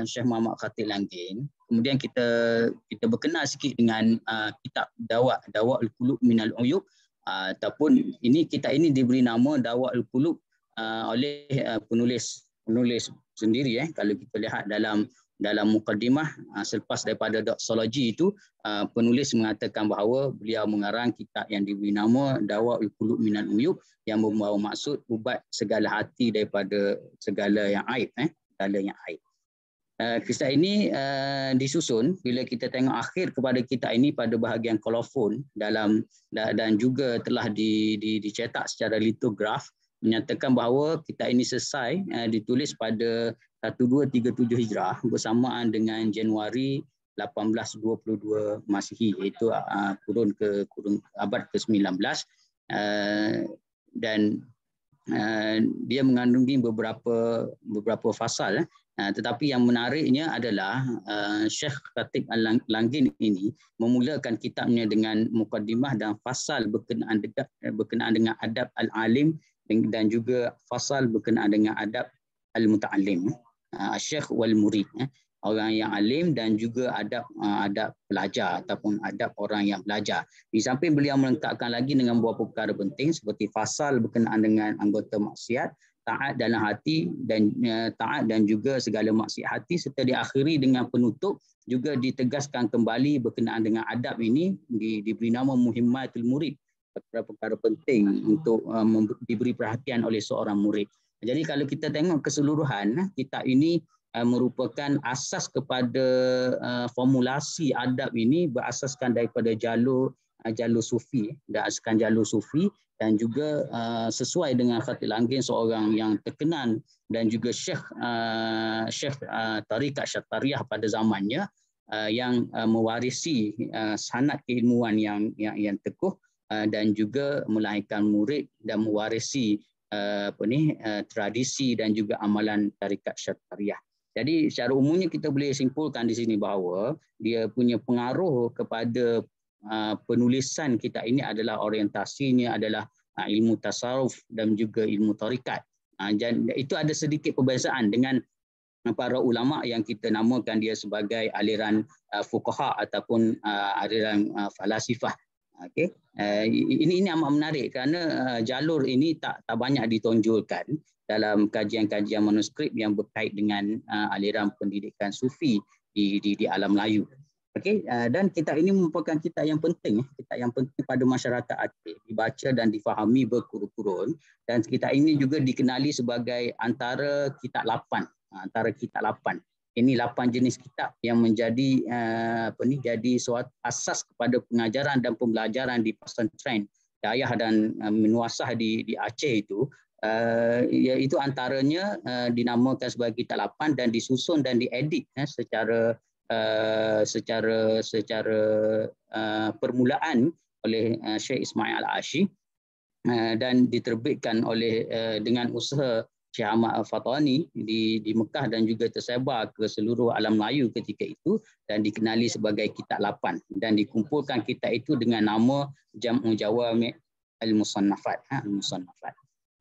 Syekh Muhammad Khatib Langgin. Kemudian kita berkenal sikit dengan kitab Dawa'ul Qulub minal Uyub, ataupun kitab ini diberi nama Dawa'ul Qulub oleh penulis sendiri. Kalau kita lihat dalam mukadimah selepas daripada doksologi itu, penulis mengatakan bahawa beliau mengarang kitab yang diberi nama Dawa'ul Qulub minal Uyub yang membawa maksud ubat segala hati daripada segala yang aib, Kisah ini disusun bila kita tengok akhir kepada kitab ini pada bahagian kolofon dan juga telah dicetak secara litograf, menyatakan bahawa kitab ini selesai ditulis pada 1237 Hijrah bersamaan dengan Januari 1822 Masihi, iaitu kurun abad ke-19, dan dia mengandungi beberapa fasal. Tetapi yang menariknya adalah Syekh Khatib Langgin ini memulakan kitabnya dengan mukadimah dan fasal berkenaan dengan adab al-alim dan juga fasal berkenaan dengan adab al-muta'allim, Syekh wal murid, orang yang alim dan juga adab pelajar ataupun adab orang yang belajar. Di samping beliau melengkapkan lagi dengan beberapa perkara penting seperti fasal berkenaan dengan anggota maksiat, taat dalam hati dan juga segala maksiat hati, serta diakhiri dengan penutup juga ditegaskan kembali berkenaan dengan adab ini diberi nama Muhimmatul Murid, perkara penting untuk diberi perhatian oleh seorang murid. Jadi kalau kita tengok keseluruhan, kitab ini merupakan asas kepada formulasi adab ini berasaskan daripada jalur sufi, dan juga sesuai dengan Khatib Langgin, seorang yang terkenal dan juga Syekh Tarikat Syattariyah pada zamannya, yang mewarisi sanad keilmuan yang teguh dan juga melahirkan murid dan mewarisi tradisi dan juga amalan Tarikat Syattariyah. Jadi secara umumnya kita boleh simpulkan di sini bahawa dia punya pengaruh kepada penulisan kitab ini adalah orientasinya adalah ilmu tasawuf dan juga ilmu tarikat. Dan itu ada sedikit perbezaan dengan para ulama yang kita namakan dia sebagai aliran fuqaha ataupun aliran falasifah. Okey, ini amat menarik kerana jalur ini tak banyak ditonjolkan dalam kajian-kajian manuskrip yang berkait dengan aliran pendidikan sufi di alam Melayu. Okey, dan kitab ini merupakan kitab yang penting pada masyarakat Aceh, dibaca dan difahami berkurun-kurun, dan kitab ini juga dikenali sebagai antara kitab 8. Ini 8 jenis kitab yang menjadi jadi suatu asas kepada pengajaran dan pembelajaran di pesantren Dayah dan Menuasah di Aceh itu, Iaitu antaranya dinamakan sebagai kitab 8 dan disusun dan diedit secara permulaan oleh Syekh Ismail Al-Ashi dan diterbitkan oleh dengan usaha Syekh Ahmad Al-Fatani di Mekah dan juga tersebar ke seluruh alam Melayu ketika itu dan dikenali sebagai kitab 8 dan dikumpulkan kitab itu dengan nama Jam'u Jawami' Al-Musannafat. Al-Musannafat.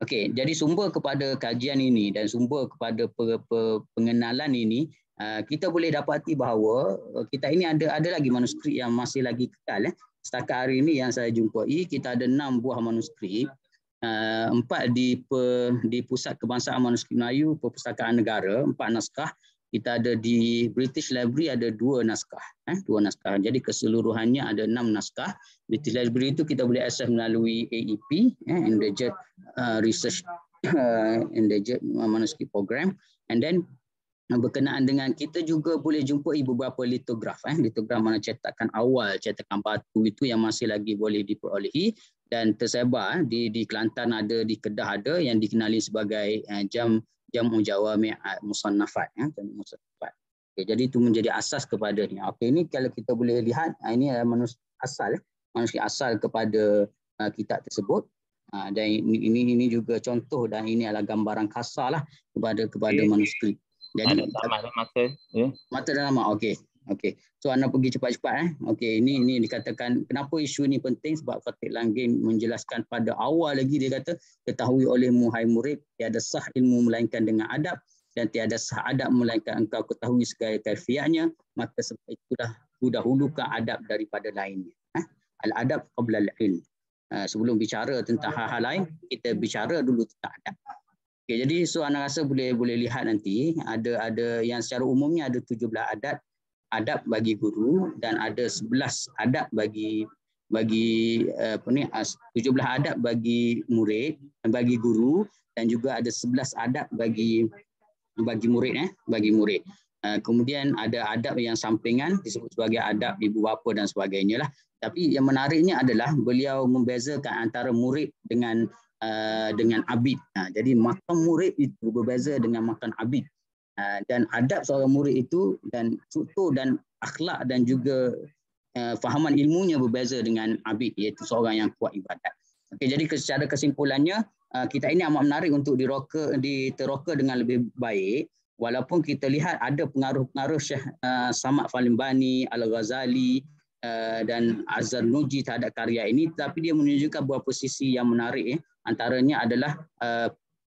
Okey, jadi sumber kepada kajian ini dan sumber kepada pengenalan ini, kita boleh dapati bahawa kita ini ada lagi manuskrip yang masih lagi kekal. Setakat hari ini yang saya jumpai, kita ada 6 buah manuskrip, 4 di Pusat Kebangsaan Manuskrip Melayu Perpustakaan Negara, 4 naskah. Kita ada di British Library ada 2 naskah, 2 naskah. Jadi keseluruhannya ada 6 naskah. British Library itu kita boleh akses melalui AEP, Endangered Research Endangered Manuscript Program. And then berkenaan dengan kita juga boleh jumpai beberapa litograf, litograf mana cetakan awal, cetakan batu itu yang masih lagi boleh diperolehi dan tersebar di Kelantan ada, di Kedah ada yang dikenali sebagai Jam'u Jawami' Musannafat. Musannafat. Okay, jadi itu menjadi asas kepada ni. Okey, ini kalau kita boleh lihat, ini adalah manuskrip asal kepada kitab tersebut. Dan ini juga contoh dan ini adalah gambaran kasar lah kepada manuskrip. Jadi ada masa ya. Mata dah lama. Okey. So anda pergi cepat-cepat. Okey, ini dikatakan kenapa isu ini penting sebab Khatib Langgeng menjelaskan pada awal lagi dia kata ketahui olehmu hai murid tiada sah ilmu melainkan dengan adab dan tiada sah adab melainkan engkau ketahui segala kaifiatnya, maka sebab itulah dahulukan adab daripada lainnya. Al-adab qabla al-ilm. Sebelum bicara tentang hal-hal lain, kita bicara dulu tentang adab. Okay, jadi so anda rasa boleh lihat nanti ada yang secara umumnya ada 17 adab bagi guru dan ada 11 adab bagi 17 adab bagi murid dan bagi guru dan juga ada 11 adab bagi murid. Kemudian ada adab yang sampingan disebut sebagai adab ibu bapa dan sebagainya lah. Tapi yang menariknya adalah beliau membezakan antara murid dengan abid. Jadi makam murid itu berbeza dengan makam abid. Dan adab seorang murid itu dan tutur dan akhlak dan juga fahaman ilmunya berbeza dengan abid, iaitu seorang yang kuat ibadat. Okey, jadi secara kesimpulannya kita ini amat menarik untuk diteroka dengan lebih baik walaupun kita lihat ada pengaruh-pengaruh Syekh Samad Falimbani, Al-Ghazali dan Az-Zarnuji terhadap karya ini, tapi dia menunjukkan beberapa sisi yang menarik. Antaranya adalah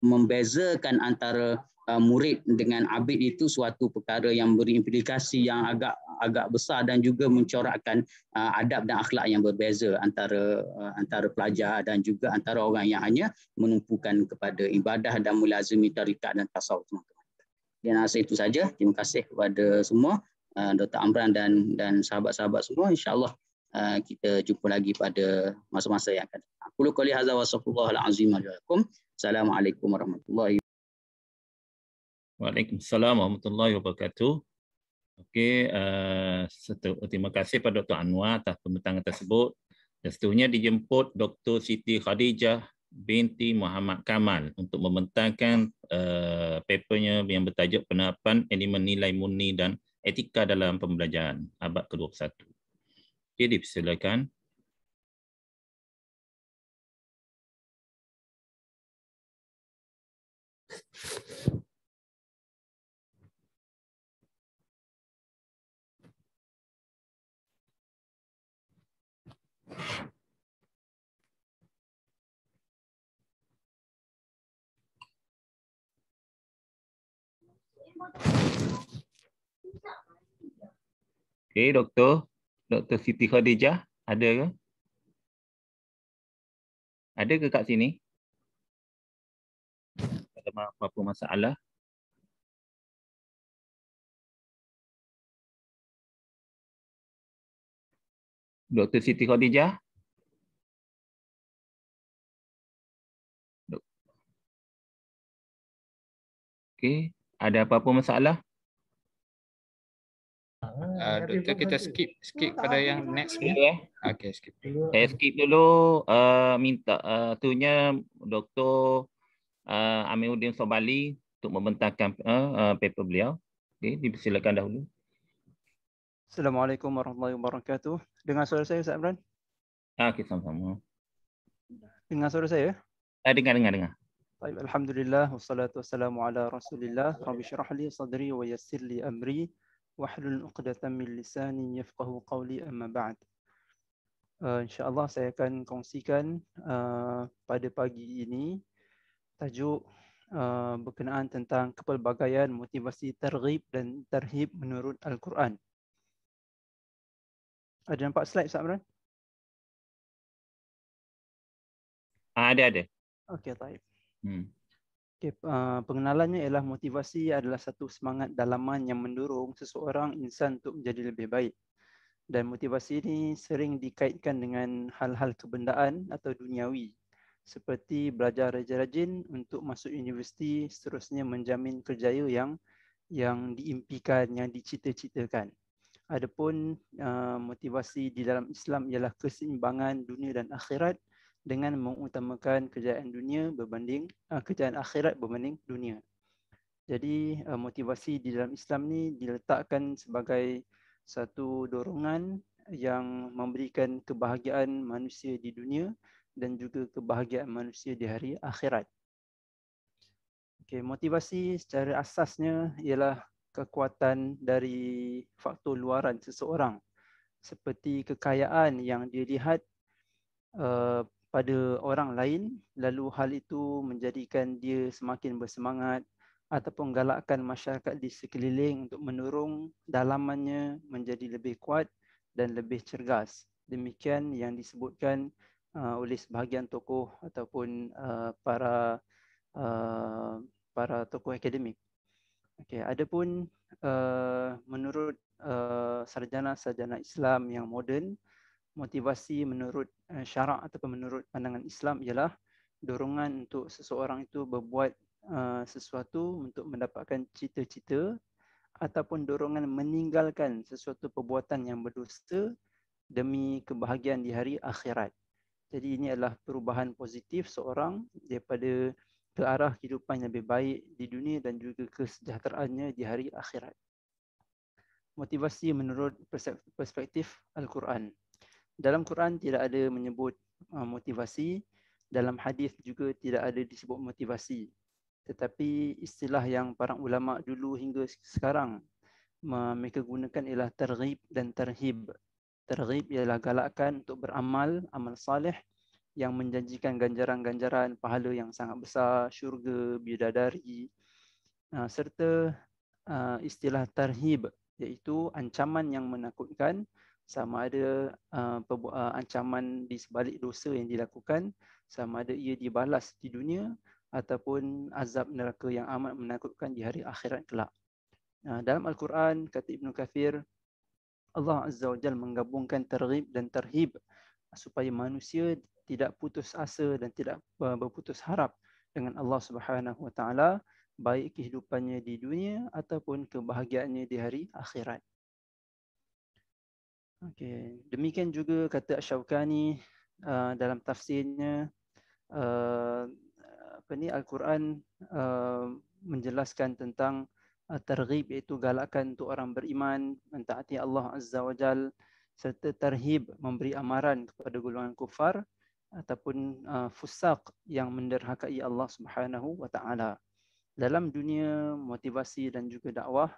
membezakan antara murid dengan abid itu suatu perkara yang berimplikasi yang agak besar dan juga mencorakkan adab dan akhlak yang berbeza antara pelajar dan juga antara orang yang hanya menumpukan kepada ibadah dan mulazimi tarikat dan tasawuf. Dan rasa itu saja. Terima kasih kepada semua, Dr. Amran dan sahabat-sahabat semua. InsyaAllah kita jumpa lagi pada masa-masa yang akan datang. Aku qouli hadza wa astaghfirullahal azim li wa lakum. Assalamualaikum warahmatullahi wabarakatuh. Waalaikumsalam warahmatullahi wabarakatuh. Okey, terima kasih pada Dr. Anwar atas pembentangan tersebut. Dan seterusnya dijemput Dr. Siti Khadijah binti Muhammad Kamal untuk membentangkan papernya yang bertajuk Penerapan Elemen Nilai Murni dan Etika dalam Pembelajaran abad ke-21. Okey, dipersilakan. Okey, Dr. Siti Khadijah, ada ke? Ada ke kat sini? Ada apa-apa masalah? Dr. Siti Khadijah? Okey, ada apa-apa masalah? Doktor, kita skip pada yang next ni. Okey, skip. Saya skip dulu, minta tuhnya Dr. Amiruddin Sobali untuk membentangkan paper beliau. Okey, dipersilakan dahulu. Assalamualaikum warahmatullahi wabarakatuh. Dengar suara saya, Ustaz Imran? Okey, sama-sama. Dengar suara saya? Dengar. Baik, alhamdulillah wassalatu wassalamu ala Rasulillah. Rabbi syrah li sadri wa yassir li amri wahlul 'uqdatam min lisani yafqahu qawli, amma ba'd. InsyaAllah saya akan kongsikan pada pagi ini tajuk berkenaan tentang kepelbagaian motivasi targhib dan tarhib menurut Al-Quran. Ada nampak slide, Ustaz Imran? Ada. Okey, baik. Okay, pengenalannya ialah motivasi adalah satu semangat dalaman yang mendorong seseorang insan untuk menjadi lebih baik. Dan motivasi ini sering dikaitkan dengan hal-hal kebendaan atau duniawi, seperti belajar rajin-rajin untuk masuk universiti, seterusnya menjamin kerjaya yang diimpikan, yang dicita-citakan. Adapun motivasi di dalam Islam ialah keseimbangan dunia dan akhirat dengan mengutamakan kejayaan dunia berbanding kejayaan akhirat berbanding dunia. Jadi motivasi di dalam Islam ni diletakkan sebagai satu dorongan yang memberikan kebahagiaan manusia di dunia dan juga kebahagiaan manusia di hari akhirat. Okey, motivasi secara asasnya ialah kekuatan dari faktor luaran seseorang, seperti kekayaan yang dilihat pada orang lain, lalu hal itu menjadikan dia semakin bersemangat ataupun galakkan masyarakat di sekeliling untuk mendorong dalamannya menjadi lebih kuat dan lebih cergas. Demikian yang disebutkan oleh sebahagian tokoh ataupun para tokoh akademik. Okey, adapun menurut sarjana-sarjana Islam yang moden, motivasi menurut syarak ataupun menurut pandangan Islam ialah dorongan untuk seseorang itu berbuat sesuatu untuk mendapatkan cita-cita ataupun dorongan meninggalkan sesuatu perbuatan yang berdosa demi kebahagiaan di hari akhirat. Jadi ini adalah perubahan positif seorang daripada ke arah kehidupan yang lebih baik di dunia dan juga kesejahteraannya di hari akhirat. Motivasi menurut perspektif Al-Quran. Dalam Quran tidak ada menyebut motivasi, dalam hadis juga tidak ada disebut motivasi. Tetapi istilah yang para ulama dulu hingga sekarang mereka gunakan ialah targhib dan tarhib. Targhib ialah galakkan untuk beramal, amal salih yang menjanjikan ganjaran-ganjaran pahala yang sangat besar, syurga, bidadari. Serta istilah tarhib iaitu ancaman yang menakutkan, sama ada ancaman di sebalik dosa yang dilakukan, sama ada ia dibalas di dunia ataupun azab neraka yang amat menakutkan di hari akhirat kelak. Dalam Al-Quran, kata Ibn Kathir, Allah Azza wa Jalla menggabungkan targhib dan tarhib supaya manusia tidak putus asa dan tidak berputus harap dengan Allah Subhanahu wa taala, baik kehidupannya di dunia ataupun kebahagiaannya di hari akhirat. Okey, demikian juga kata Asy-Syaukani dalam tafsirnya, Al-Quran menjelaskan tentang targhib iaitu galakan untuk orang beriman mentaati Allah Azza wa Jal, serta tarhib memberi amaran kepada golongan kufar ataupun fusaq yang menderhakai Allah Subhanahu wa taala. Dalam dunia motivasi dan juga dakwah,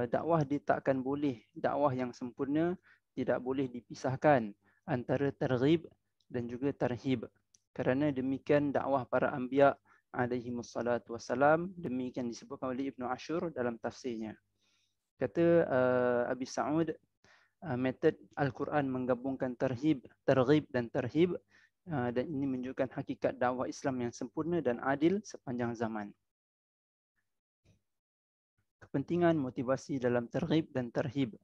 dakwah takkan boleh, dakwah yang sempurna tidak boleh dipisahkan antara targhib dan juga tarhib. Kerana demikian dakwah para anbiya alaihi wassalatu wassalam, demikian disebutkan oleh Ibn Ashur dalam tafsirnya. Kata Abi Sa'ud, metod Al-Quran menggabungkan targhib dan tarhib, dan ini menunjukkan hakikat dakwah Islam yang sempurna dan adil sepanjang zaman. Kepentingan motivasi dalam targhib dan tarhib.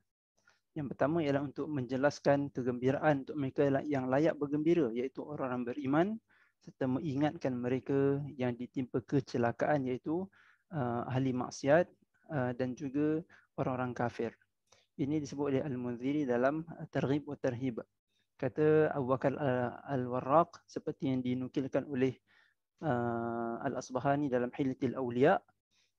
Yang pertama ialah untuk menjelaskan kegembiraan untuk mereka yang layak bergembira, iaitu orang-orang beriman, serta mengingatkan mereka yang ditimpa kecelakaan, iaitu ahli maksiat dan juga orang-orang kafir. Ini disebut oleh Al-Munziri dalam Targhib wa Tarhib. Kata Abu Bakar Al-Warraq, seperti yang dinukilkan oleh Al-Asbahani dalam Hilyatul Awliya,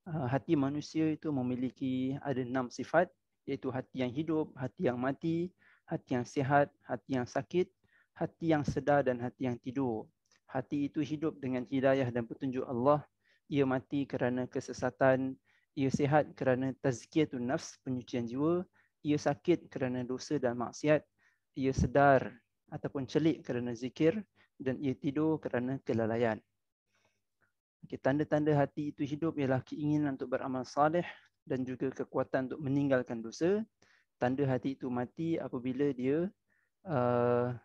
hati manusia itu memiliki ada 6 sifat, iaitu hati yang hidup, hati yang mati, hati yang sihat, hati yang sakit, hati yang sedar dan hati yang tidur. Hati itu hidup dengan hidayah dan petunjuk Allah. Ia mati kerana kesesatan. Ia sihat kerana tazkiyatun nafs, penyucian jiwa. Ia sakit kerana dosa dan maksiat. Ia sedar ataupun celik kerana zikir. Dan ia tidur kerana kelalaian. Tanda-tanda hati itu hidup ialah keinginan untuk beramal saleh dan juga kekuatan untuk meninggalkan dosa. Tanda hati itu mati apabila dia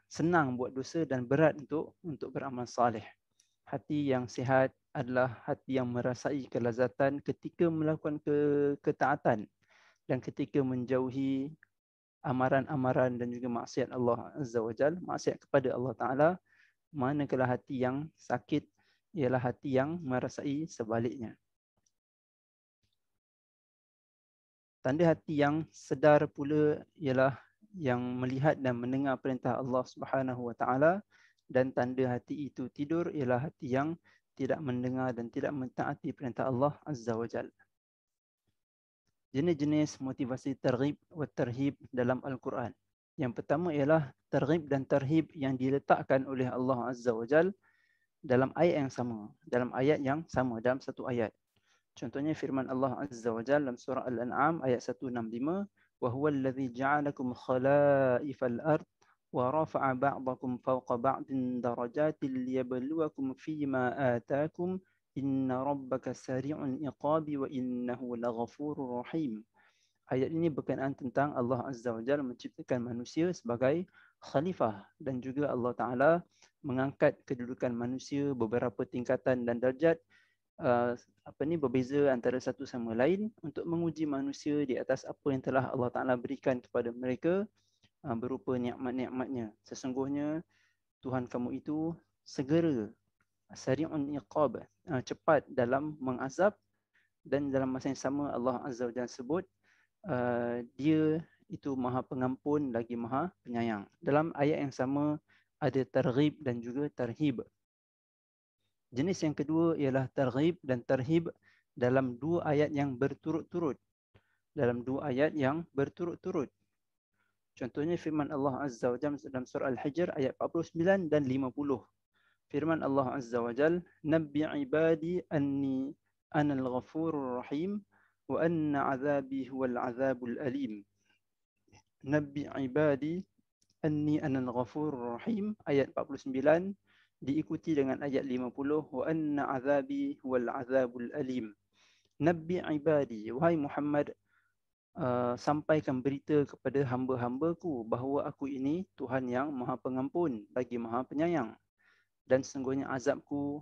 senang buat dosa dan berat untuk beramal saleh. Hati yang sihat adalah hati yang merasai kelazatan ketika melakukan ketaatan dan ketika menjauhi amaran-amaran dan juga maksiat Allah Azza wa Jalla, maksiat kepada Allah Ta'ala. Manakala hati yang sakit ialah hati yang merasai sebaliknya. Tanda hati yang sedar pula ialah yang melihat dan mendengar perintah Allah Subhanahu wa Ta'ala, dan tanda hati itu tidur ialah hati yang tidak mendengar dan tidak mentaati perintah Allah Azza wa Jalla. Jenis-jenis motivasi targhib wa tarhib dalam Al-Quran. Yang pertama ialah targhib dan tarhib yang diletakkan oleh Allah Azza wa Jalla dalam ayat yang sama, dalam satu ayat. Contohnya firman Allah Azza wa Jalla dalam surah Al-An'am ayat 165, wa huwal ladzi ja'alakum khalaifal ard wa rafa'a ba'dakum fawqa ba'din darajatin liyabluwakum fima ataakum inna rabbaka sari'ul iqabi wa innahu laghafurur rahim. Ayat ini berkenaan tentang Allah Azza wa Jalla menciptakan manusia sebagai khalifah, dan juga Allah Ta'ala mengangkat kedudukan manusia beberapa tingkatan dan darjat berbeza antara satu sama lain untuk menguji manusia di atas apa yang telah Allah Ta'ala berikan kepada mereka berupa nikmat-nikmatnya. Sesungguhnya Tuhan kamu itu segera, sari'un iqab, cepat dalam mengazab, dan dalam masa yang sama Allah Azza wa Jalla sebut dia itu maha pengampun lagi maha penyayang. Dalam ayat yang sama ada targhib dan juga tarhib. Jenis yang kedua ialah targhib dan tarhib dalam dua ayat yang berturut-turut. Contohnya firman Allah Azza wa Jalla dalam surah Al-Hijr ayat 49 dan 50. Firman Allah Azza wa Jalla, "Nabbi ibadi anni anal ghafurur rahim wa anna azabi huwal azabul alim." Nabbi ibadi anni anal ghafurur rahim ayat 49 diikuti dengan ayat 50, wa anna azabi huwal azabul alim. Nabbi ibadi, wahai Muhammad, sampaikan berita kepada hamba-hambaku bahawa aku ini Tuhan yang maha pengampun lagi maha penyayang, dan sesungguhnya azabku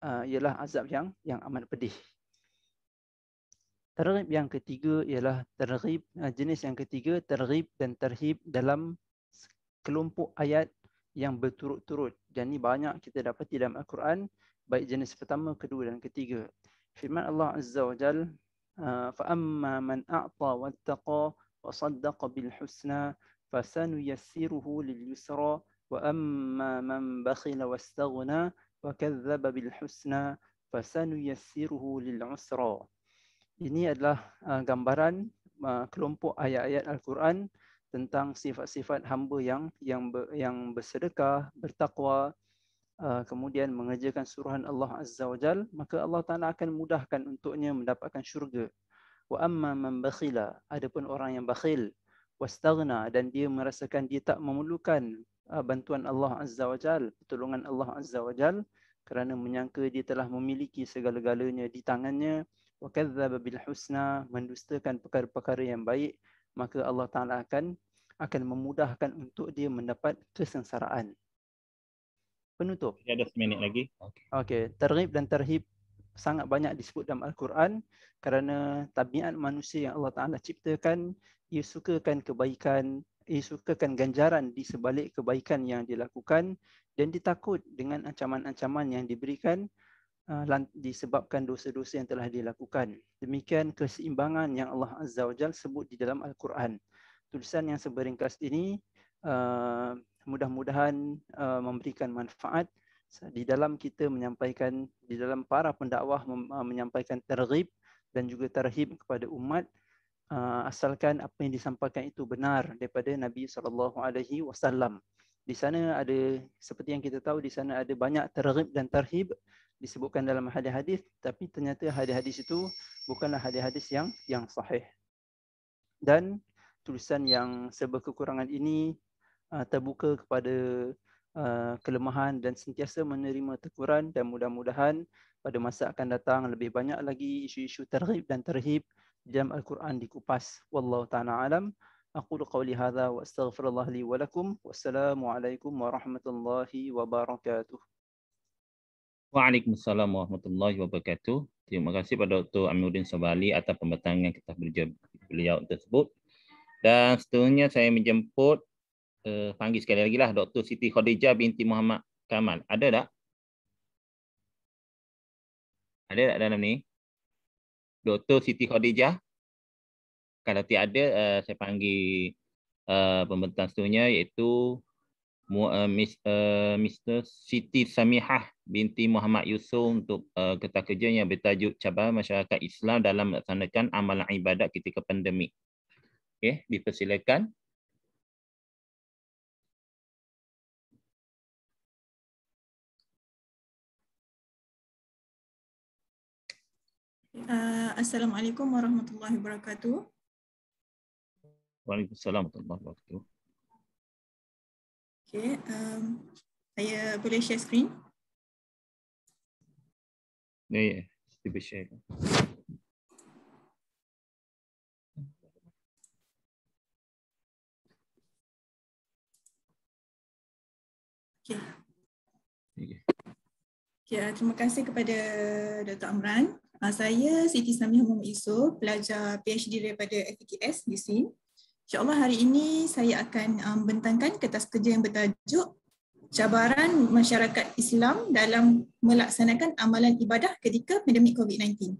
ialah azab yang amat pedih. Targhib yang ketiga ialah jenis yang ketiga, targhib dan tarhib dalam kelompok ayat yang berturut-turut. Dan ini banyak kita dapati dalam Al-Quran, baik jenis pertama, kedua dan ketiga. Firman Allah Azza wa Jal, فَأَمَّا مَنْ أَعْطَى وَاتَّقَى وَصَدَّقَ بِالْحُسْنَى فَسَنُيَسِّرُهُ لِلْيُسْرَى وَأَمَّا مَنْ بَخِلَ وَاسْتَغْنَى وَكَذَّبَ بِالْحُسْنَى فَسَنُيَسِّرُهُ لِلْعُسْرَى. Ini adalah gambaran kelompok ayat-ayat Al-Quran tentang sifat-sifat hamba yang bersedekah, bertakwa, kemudian mengerjakan suruhan Allah Azza wa Jal, maka Allah Ta'ala akan mudahkan untuknya mendapatkan syurga. Wa amma man bakhila, adapun orang yang bakhil, wastaghna, dan dia merasakan dia tak memerlukan bantuan Allah Azza wa Jal, pertolongan Allah Azza wa Jal, kerana menyangka dia telah memiliki segala-galanya di tangannya, wa kadzdzaba bil husna, mendustakan perkara-perkara yang baik, maka Allah Ta'ala akan memudahkan untuk dia mendapat kesengsaraan. Penutup. Ada seminit lagi. Okey, targhib dan tarhib sangat banyak disebut dalam Al-Quran kerana tabiat manusia yang Allah Ta'ala ciptakan, ia sukakan kebaikan, ia sukakan ganjaran di sebalik kebaikan yang dilakukan, dan ditakut dengan ancaman-ancaman yang diberikan disebabkan dosa-dosa yang telah dilakukan. Demikian keseimbangan yang Allah Azza wa Jalla sebut di dalam Al-Quran. Tulisan yang seberingkas ini mudah-mudahan memberikan manfaat di dalam kita menyampaikan, di dalam para pendakwah menyampaikan targhib dan juga tarhib kepada umat, asalkan apa yang disampaikan itu benar daripada Nabi SAW. Di sana ada, seperti yang kita tahu, di sana ada banyak targhib dan tarhib disebutkan dalam hadis-hadis, tapi ternyata hadis-hadis itu bukanlah hadis-hadis yang sahih. Dan tulisan yang serba kekurangan ini terbuka kepada kelemahan dan sentiasa menerima teguran, dan mudah-mudahan pada masa akan datang lebih banyak lagi isu-isu targhib dan tarhib dalam Al-Quran dikupas. Wallahu ta'ala alam. Aqulu qawli hadha wa astaghfirullah li wa lakum. Wassalamualaikum warahmatullahi wabarakatuh. Waalaikumsalam warahmatullahi wabarakatuh. Terima kasih pada Dr. Amiruddin Sobali atas pembentangan kitab beliau tersebut. Dan seterusnya saya menjemput, panggil sekali lagi lah, Dr. Siti Khadijah binti Muhammad Kamal. Ada tak? Ada tak dalam ni? Dr. Siti Khadijah? Kalau tiada, saya panggil pembentang seterusnya, iaitu Mr. Siti Samihah binti Muhammad Yusuf untuk kertas kerja yang bertajuk Cabaran Masyarakat Islam dalam melaksanakan amalan ibadat ketika pandemik. Okey, dipersilakan. Assalamualaikum warahmatullahi wabarakatuh. Waalaikumsalam warahmatullahi wabarakatuh. Okay, saya boleh share screen? Ya, kita share. Okay, terima kasih kepada Dr. Amran. Saya Siti Samihah Muhammad Yusof, pelajar PhD daripada FKS di SIN. InsyaAllah hari ini saya akan membentangkan kertas kerja yang bertajuk Cabaran Masyarakat Islam dalam Melaksanakan Amalan Ibadah Ketika Pandemik COVID-19.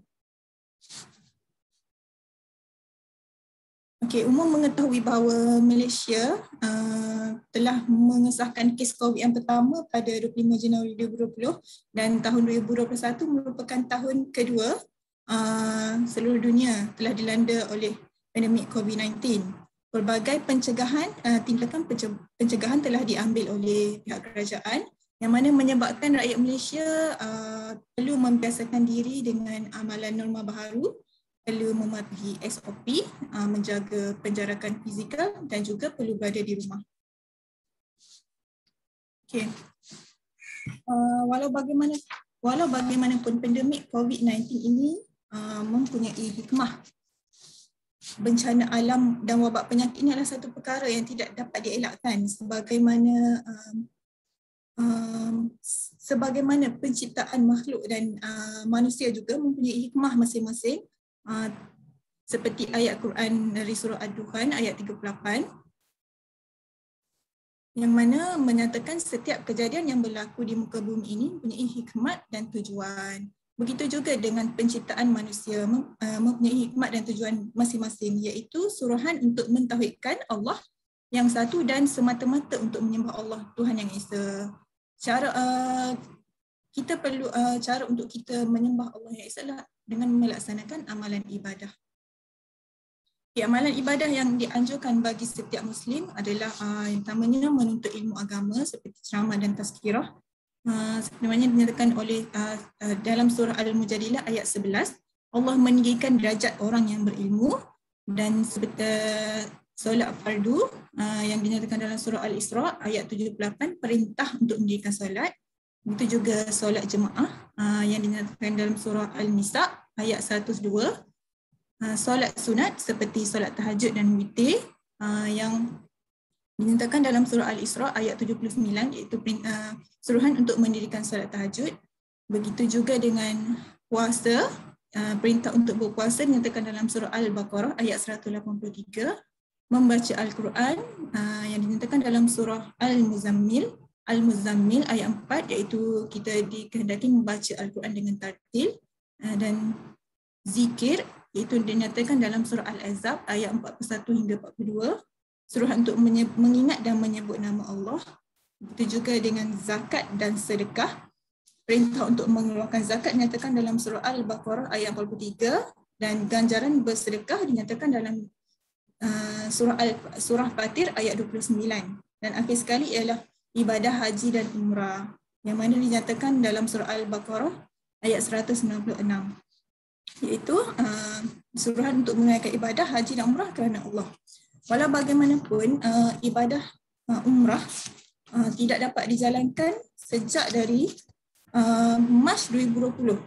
Okay, umum mengetahui bahawa Malaysia telah mengesahkan kes COVID yang pertama pada 25 Januari 2020 dan tahun 2021 merupakan tahun kedua seluruh dunia telah dilanda oleh pandemik COVID-19. Pelbagai tindakan pencegahan telah diambil oleh pihak kerajaan yang mana menyebabkan rakyat Malaysia perlu membiasakan diri dengan amalan norma baharu, perlu mematuhi SOP, menjaga penjarakan fizikal dan juga perlu berada di rumah. Okay. Walau bagaimanapun pandemik COVID-19 ini mempunyai hikmah. Bencana alam dan wabak penyakit ini adalah satu perkara yang tidak dapat dielakkan sebagaimana penciptaan makhluk dan manusia juga mempunyai hikmah masing-masing. Seperti ayat Quran dari surah Ad-Dukhan ayat 38 yang mana menyatakan setiap kejadian yang berlaku di muka bumi ini mempunyai hikmat dan tujuan. Begitu juga dengan penciptaan manusia mempunyai hikmat dan tujuan masing-masing, iaitu suruhan untuk mentauhidkan Allah yang satu dan semata-mata untuk menyembah Allah Tuhan yang Esa. Cara untuk kita menyembah Allah yang Esa adalah dengan melaksanakan amalan ibadah. Amalan ibadah yang dianjurkan bagi setiap Muslim adalah yang pertamanya menuntut ilmu agama seperti ceramah dan tazkirah. Seperti mana dinyatakan oleh dalam surah Al-Mujadilah ayat 11, Allah meninggikan derajat orang yang berilmu, dan seperti solat fardu yang dinyatakan dalam surah Al-Isra ayat 78, perintah untuk mendirikan solat. Begitu juga solat jemaah yang dinyatakan dalam surah Al-Nisa ayat 102, solat sunat seperti solat tahajud dan witir yang dinyatakan dalam surah Al-Isra ayat 79, iaitu suruhan untuk mendirikan solat tahajud. Begitu juga dengan puasa, perintah untuk berpuasa dinyatakan dalam surah Al-Baqarah ayat 183, membaca Al-Quran yang dinyatakan dalam surah Al-Muzammil ayat 4, iaitu kita dikehendaki membaca Al-Quran dengan tartil, dan zikir iaitu dinyatakan dalam surah Al-Ahzab ayat 41 hingga 42, suruh untuk mengingat dan menyebut nama Allah. Begitu juga dengan zakat dan sedekah. Perintah untuk mengeluarkan zakat dinyatakan dalam surah Al-Baqarah ayat 43 dan ganjaran bersedekah dinyatakan dalam surah Fatir ayat 29. Dan akhir sekali ialah ibadah haji dan umrah yang mana dinyatakan dalam surah Al-Baqarah ayat 196. Iaitu suruhan untuk menunaikan ibadah haji dan umrah kerana Allah. Walau bagaimanapun ibadah umrah tidak dapat dijalankan sejak dari Mac 2020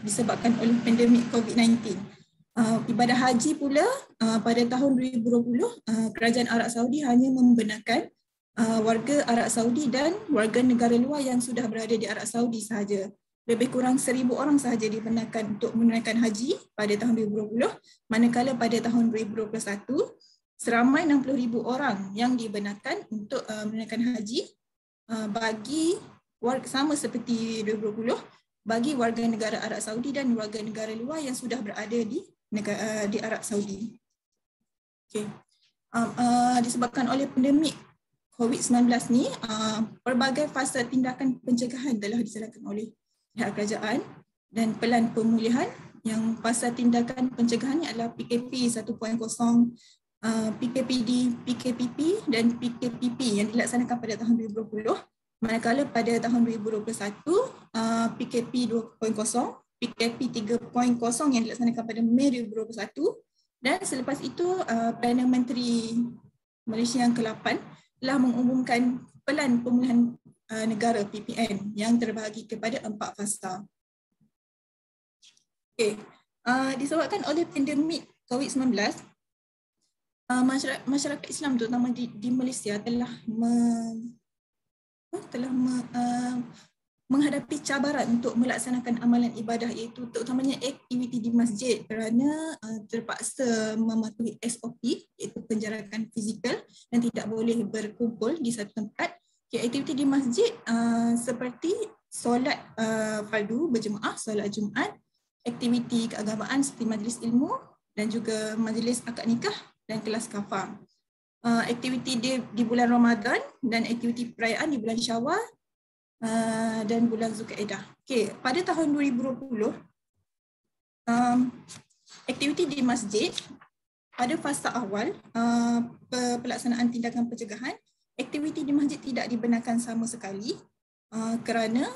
disebabkan oleh pandemik COVID-19. Ibadah haji pula pada tahun 2020 Kerajaan Arab Saudi hanya membenarkan warga Arab Saudi dan warga negara luar yang sudah berada di Arab Saudi sahaja. Lebih kurang 1,000 orang sahaja dibenarkan untuk menunaikan haji pada tahun 2020, manakala pada tahun 2021 seramai 60,000 orang yang dibenarkan untuk menunaikan haji bagi sama seperti 2020 bagi warga negara Arab Saudi dan warga negara luar yang sudah berada di Arab Saudi. Okay. Disebabkan oleh pandemik COVID-19 ni, pelbagai fasa tindakan pencegahan telah dijalankan oleh pihak kerajaan dan pelan pemulihan. Yang fasa tindakan pencegahan ni adalah PKP 1.0, PKPD, PKPP dan PKPP yang dilaksanakan pada tahun 2020. Manakala pada tahun 2021, PKP 2.0, PKP 3.0 yang dilaksanakan pada Mei 2021 dan selepas itu Perdana Menteri Malaysia yang ke-8 telah mengumumkan Pelan Pemulihan Negara PPN yang terbahagi kepada 4 fasa. Okay. Disebabkan oleh pandemik COVID-19, masyarakat Islam terutama di Malaysia telah menghadapi cabaran untuk melaksanakan amalan ibadah iaitu terutamanya aktiviti di masjid kerana terpaksa mematuhi SOP iaitu penjarakan fizikal dan tidak boleh berkumpul di satu tempat. Aktiviti di masjid seperti solat fardu berjemaah, solat Jumaat, aktiviti keagamaan seperti majlis ilmu dan juga majlis akad nikah dan kelas kafah. Aktiviti di bulan Ramadan dan aktiviti perayaan di bulan Syawal dan bulan Zulkaidah. Okay, pada tahun 2020, aktiviti di masjid pada fasa awal pelaksanaan tindakan pencegahan, aktiviti di masjid tidak dibenarkan sama sekali kerana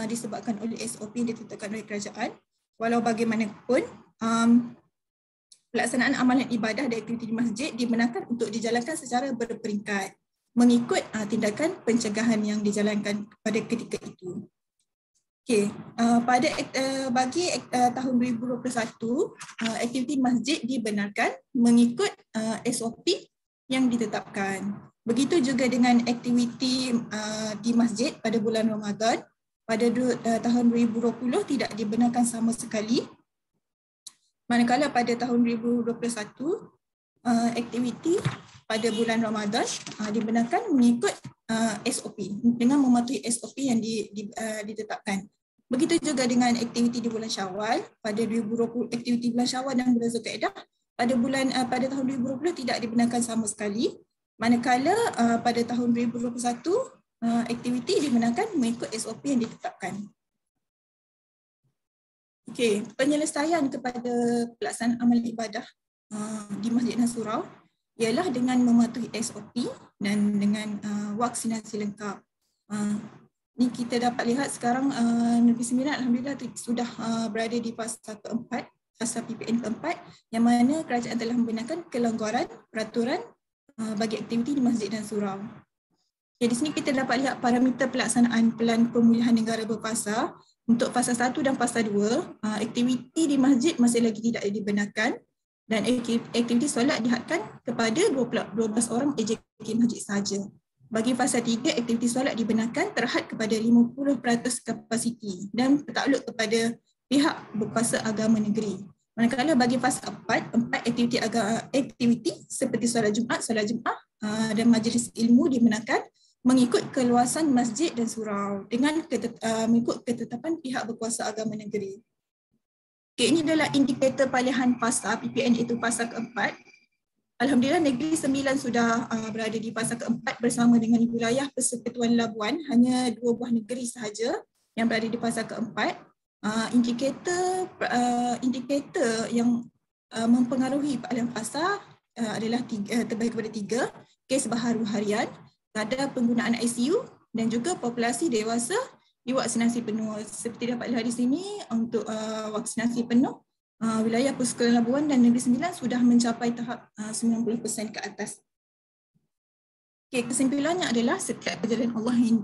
disebabkan oleh SOP yang ditetapkan oleh kerajaan. Walau bagaimanapun, pelaksanaan amalan ibadah dan aktiviti di masjid dibenarkan untuk dijalankan secara berperingkat mengikut tindakan pencegahan yang dijalankan pada ketika itu. Okay. Bagi tahun 2021, aktiviti masjid dibenarkan mengikut SOP yang ditetapkan. Begitu juga dengan aktiviti di masjid pada bulan Ramadan. Pada tahun 2020 tidak dibenarkan sama sekali. Manakala pada tahun 2021, aktiviti pada bulan Ramadan dibenarkan mengikut SOP dengan mematuhi SOP yang ditetapkan. Begitu juga dengan aktiviti di bulan Syawal. Pada 2020, aktiviti bulan Syawal dan bulan Zulkaidah pada tahun 2020 tidak dibenarkan sama sekali. Manakala pada tahun 2021 aktiviti dibenarkan mengikut SOP yang ditetapkan. Okey, penyelesaian kepada pelaksanaan amalan ibadah di Masjid dan Surau ialah dengan mematuhi SOP dan dengan vaksinasi lengkap. Ni kita dapat lihat sekarang Negeri Sembilan alhamdulillah sudah berada di fasa keempat, fasa PPN keempat, yang mana kerajaan telah membenarkan kelonggaran peraturan bagi aktiviti di masjid dan surau. Okay, di sini kita dapat lihat parameter pelaksanaan Pelan Pemulihan Negara berfasa. Untuk fasa 1 dan fasa 2, aktiviti di masjid masih lagi tidak dibenarkan dan aktiviti solat dihadkan kepada 12 orang AJK masjid sahaja. Bagi fasa 3, aktiviti solat dibenarkan terhad kepada 50% kapasiti dan bertakluk kepada pihak berkuasa agama negeri. Manakala bagi fasa 4 aktiviti seperti solat Jumaat, solat Jumaat dan majlis ilmu dibenarkan mengikut keluasan masjid dan surau dengan mengikut ketetapan pihak berkuasa agama negeri. Okay, ini adalah indikator pilihan fasa PPN iaitu fasa keempat. Alhamdulillah Negeri Sembilan sudah berada di fasa keempat bersama dengan wilayah Persekutuan Labuan. Hanya 2 buah negeri sahaja yang berada di fasa keempat. Indikator yang mempengaruhi alam fasa adalah terbagi kepada 3, kes baharu harian, kadar penggunaan ICU dan juga populasi dewasa divaksinasi penuh. Seperti dapat lihat di sini, untuk vaksinasi penuh, wilayah Persekutuan Labuan dan Negeri Sembilan sudah mencapai tahap 90% ke atas. Okay, kesimpulannya adalah setiap kejadian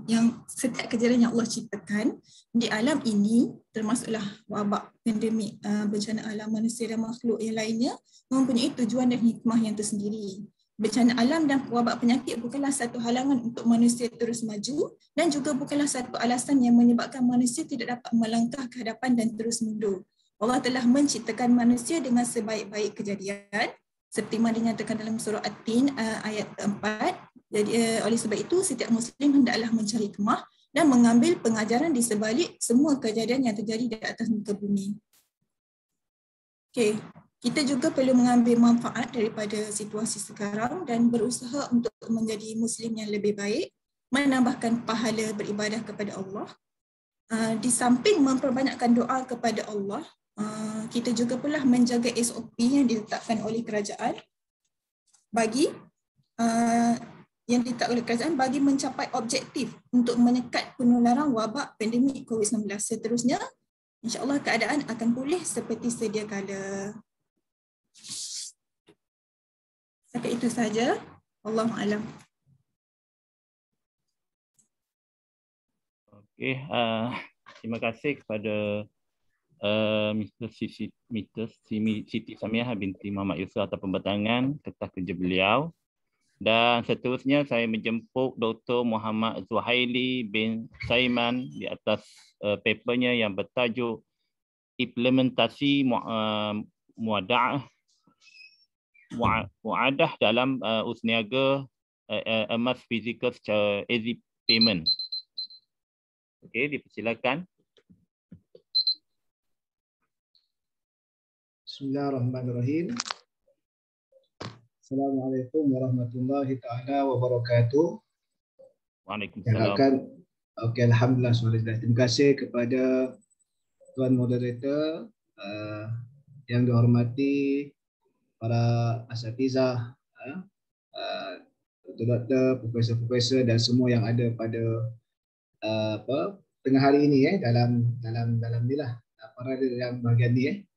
yang Allah ciptakan di alam ini, termasuklah wabak, pandemik, bencana alam, manusia dan makhluk yang lainnya, mempunyai tujuan dan hikmah yang tersendiri. Bencana alam dan wabak penyakit bukanlah satu halangan untuk manusia terus maju dan juga bukanlah satu alasan yang menyebabkan manusia tidak dapat melangkah ke hadapan dan terus mundur. Allah telah menciptakan manusia dengan sebaik-baik kejadian seperti mana dinyatakan dalam surah At-Tin ayat 4. Jadi oleh sebab itu setiap Muslim hendaklah mencari hikmah dan mengambil pengajaran di sebalik semua kejadian yang terjadi di atas muka bumi. Okey, kita juga perlu mengambil manfaat daripada situasi sekarang dan berusaha untuk menjadi Muslim yang lebih baik, menambahkan pahala beribadah kepada Allah. Di samping memperbanyakkan doa kepada Allah, kita juga perlu menjaga SOP yang diletakkan oleh kerajaan bagi mencapai objektif untuk menyekat penularan wabak pandemik COVID-19. Seterusnya, insya-Allah keadaan akan pulih seperti sedia kala. Setakat itu saja. Wallahu a'lam. Okey, terima kasih kepada Mr. Siti Samiah binti Muhammad Yusuf atas pembatangan kertas kerja beliau. Dan seterusnya saya menjemput Dr. Muhammad Zuhaili bin Saiman di atas papernya yang bertajuk Implementasi muadah dalam usniaga emas fizikal secara easy payment. Okey, dipersilakan. Bismillahirrahmanirrahim. Assalamualaikum warahmatullahi taala wabarakatuh. Waalaikumsalam. Okey, alhamdulillah sudah. Terima kasih kepada tuan moderator yang dihormati, para asatizah, doktor, profesor-profesor dan semua yang ada pada tengah hari ini dalam inilah para dalam bahagian ni.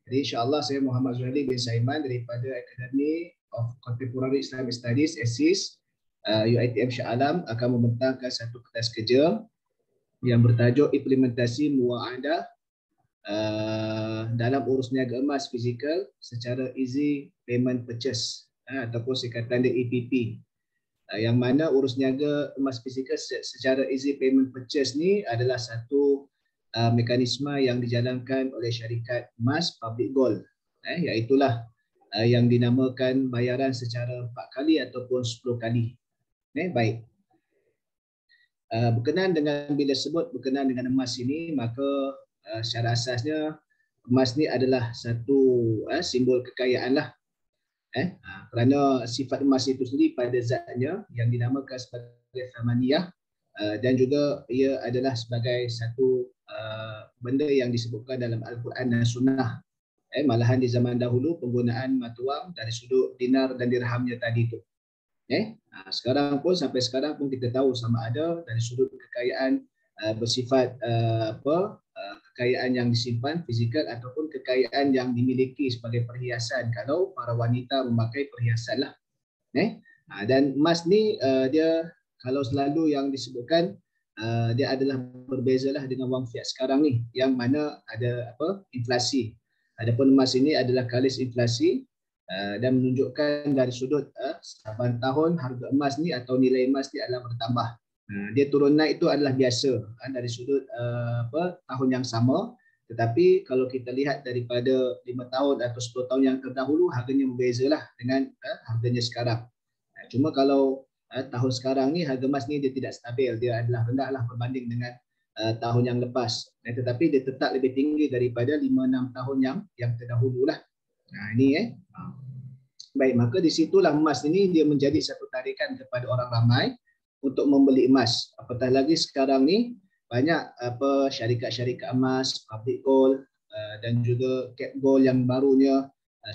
Jadi insya-Allah saya Muhammad Zuhaili bin Saiman daripada Academy of Contemporary Islamic Studies (ASIS) UiTM Shah Alam akan membentangkan satu kertas kerja yang bertajuk Implementasi Muadah dalam urus niaga emas fizikal secara easy payment purchase ataupun singkatan dia EPP. Yang mana urus niaga emas fizikal secara easy payment purchase ni adalah satu mekanisme yang dijalankan oleh syarikat emas Public Gold, iaitulah yang dinamakan bayaran secara 4 kali ataupun 10 kali. Baik. Berkenaan dengan bila sebut berkenaan dengan emas ini, maka secara asasnya emas ni adalah satu simbol kekayaan lah. Kerana sifat emas itu sendiri pada zatnya yang dinamakan sebagai thamaniyah, dan juga ia adalah sebagai satu benda yang disebutkan dalam Al-Quran dan Sunnah. Malahan di zaman dahulu penggunaan mata wang dari sudut dinar dan dirhamnya tadi tu. Sekarang pun sampai sekarang pun kita tahu sama ada dari sudut kekayaan bersifat kekayaan yang disimpan fizikal ataupun kekayaan yang dimiliki sebagai perhiasan kalau para wanita memakai perhiasan lah. Dan emas ni dia kalau selalu yang disebutkan dia adalah berbezalah dengan wang fiat sekarang ni yang mana ada inflasi. Adapun emas ini adalah kalis inflasi dan menunjukkan dari sudut setiap tahun harga emas ni atau nilai emas ni adalah bertambah. Dia turun naik itu adalah biasa dari sudut tahun yang sama, tetapi kalau kita lihat daripada 5 tahun atau 10 tahun yang terdahulu harganya berbezalah dengan harganya sekarang. Cuma kalau tahun sekarang ni harga emas ni dia tidak stabil, dia adalah rendahlah berbanding dengan tahun yang lepas. Tetapi dia tetap lebih tinggi daripada 5-6 tahun yang terdahululah. Ini Baik, maka di situlah emas ini dia menjadi satu tarikan kepada orang ramai untuk membeli emas. Apatah lagi sekarang ni banyak syarikat-syarikat emas, public gold dan juga cap gold yang barunya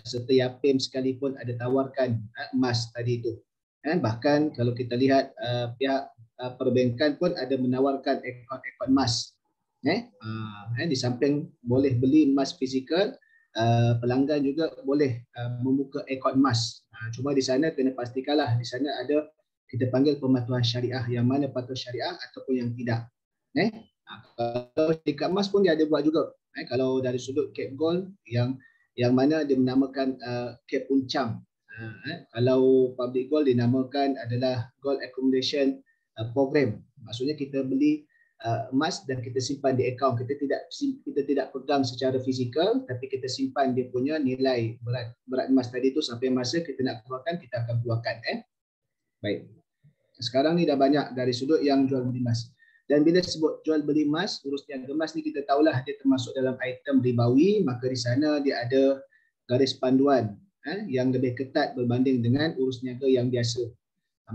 serta Yapim sekalipun ada tawarkan emas tadi itu. Bahkan kalau kita lihat pihak perbankan pun ada menawarkan akaun emas. Di samping boleh beli emas fizikal, pelanggan juga boleh membuka akaun emas. Cuma di sana kena pastikanlah di sana ada kita panggil pematuhan syariah, yang mana patuh syariah ataupun yang tidak. Kalau syarikat emas pun dia ada buat juga. Kalau dari sudut cap gold yang mana dia menamakan cap uncang. Kalau public gold dinamakan adalah gold accumulation program. Maksudnya kita beli emas dan kita simpan di akaun. Kita tidak pegang secara fizikal, tapi kita simpan dia punya nilai berat emas tadi itu sampai masa kita nak keluarkan, kita akan keluarkan. Baik. Sekarang ni dah banyak dari sudut yang jual beli emas. Dan bila sebut jual beli emas, urus niaga emas ni kita tahulah dia termasuk dalam item ribawi, maka di sana dia ada garis panduan yang lebih ketat berbanding dengan urus niaga yang biasa.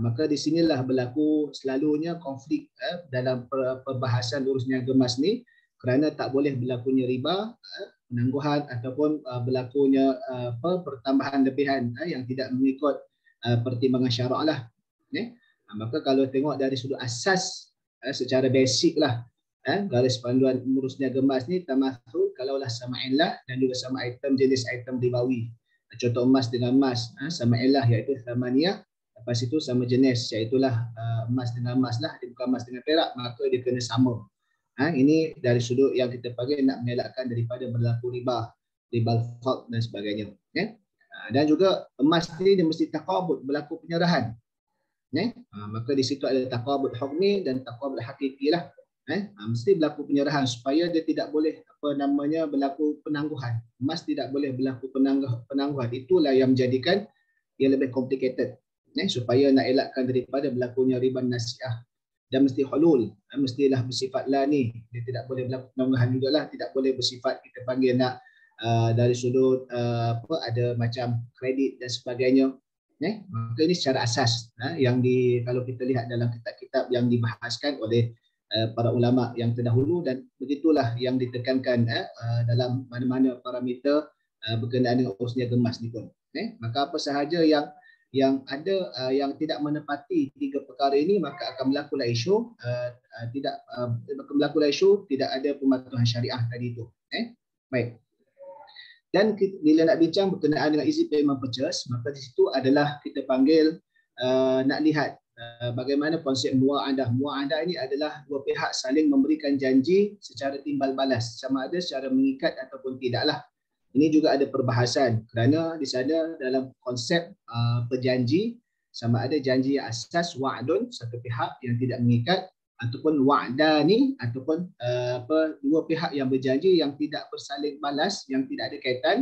Maka di sinilah berlaku selalunya konflik dalam perbahasan urus niaga emas ni, kerana tak boleh berlakunya riba, penangguhan ataupun berlakunya pertambahan lebihan yang tidak mengikut pertimbangan syarak lah. Maka kalau tengok dari sudut asas secara basic lah, garis panduan urus niaga emas ni tamathul kalaulah sama'in lah dan juga sama item jenis item ribawi. Contoh emas dengan emas, sama'in lah iaitu thamaniyah, lepas itu sama jenis iaitulah emas dengan emas lah, dia bukan emas dengan perak, maka dia kena sama. Ini dari sudut yang kita panggil nak mengelakkan daripada berlaku riba al-fadl dan sebagainya. Dan juga emas ni dia mesti taqabud, berlaku penyerahan. Maka di situ ada taqabud hukmi dan taqabud hakiki lah. Mesti berlaku penyerahan supaya dia tidak boleh berlaku penangguhan. Emas tidak boleh berlaku penangguhan. Itulah yang menjadikan ia lebih complicated. Supaya nak elakkan daripada berlakunya riba nasiah. Dan mesti hulul, mestilah bersifat la ni. Dia tidak boleh berlaku penangguhan jugalah, tidak boleh bersifat kita panggil nak dari sudut ada macam kredit dan sebagainya. Maka ini secara asas yang kalau kita lihat dalam kitab-kitab yang dibahaskan oleh para ulama yang terdahulu, dan begitulah yang ditekankan dalam mana-mana parameter berkenaan dengan urus niaga emas ni pun. Maka apa sahaja yang ada yang tidak menepati tiga perkara ini, maka akan berlakulah isu tidak ada pematuhan syariah tadi itu. Baik. Dan bila nak bincang berkenaan dengan easy payment purchase, maka di situ adalah kita panggil nak lihat bagaimana konsep mu'adah. Mu'adah ini adalah dua pihak saling memberikan janji secara timbal balas, sama ada secara mengikat ataupun tidaklah. Ini juga ada perbahasan kerana di sana dalam konsep berjanji, sama ada janji yang asas wa'dun satu pihak yang tidak mengikat, ataupun wa'dani ataupun dua pihak yang berjanji yang tidak bersaling balas, yang tidak ada kaitan,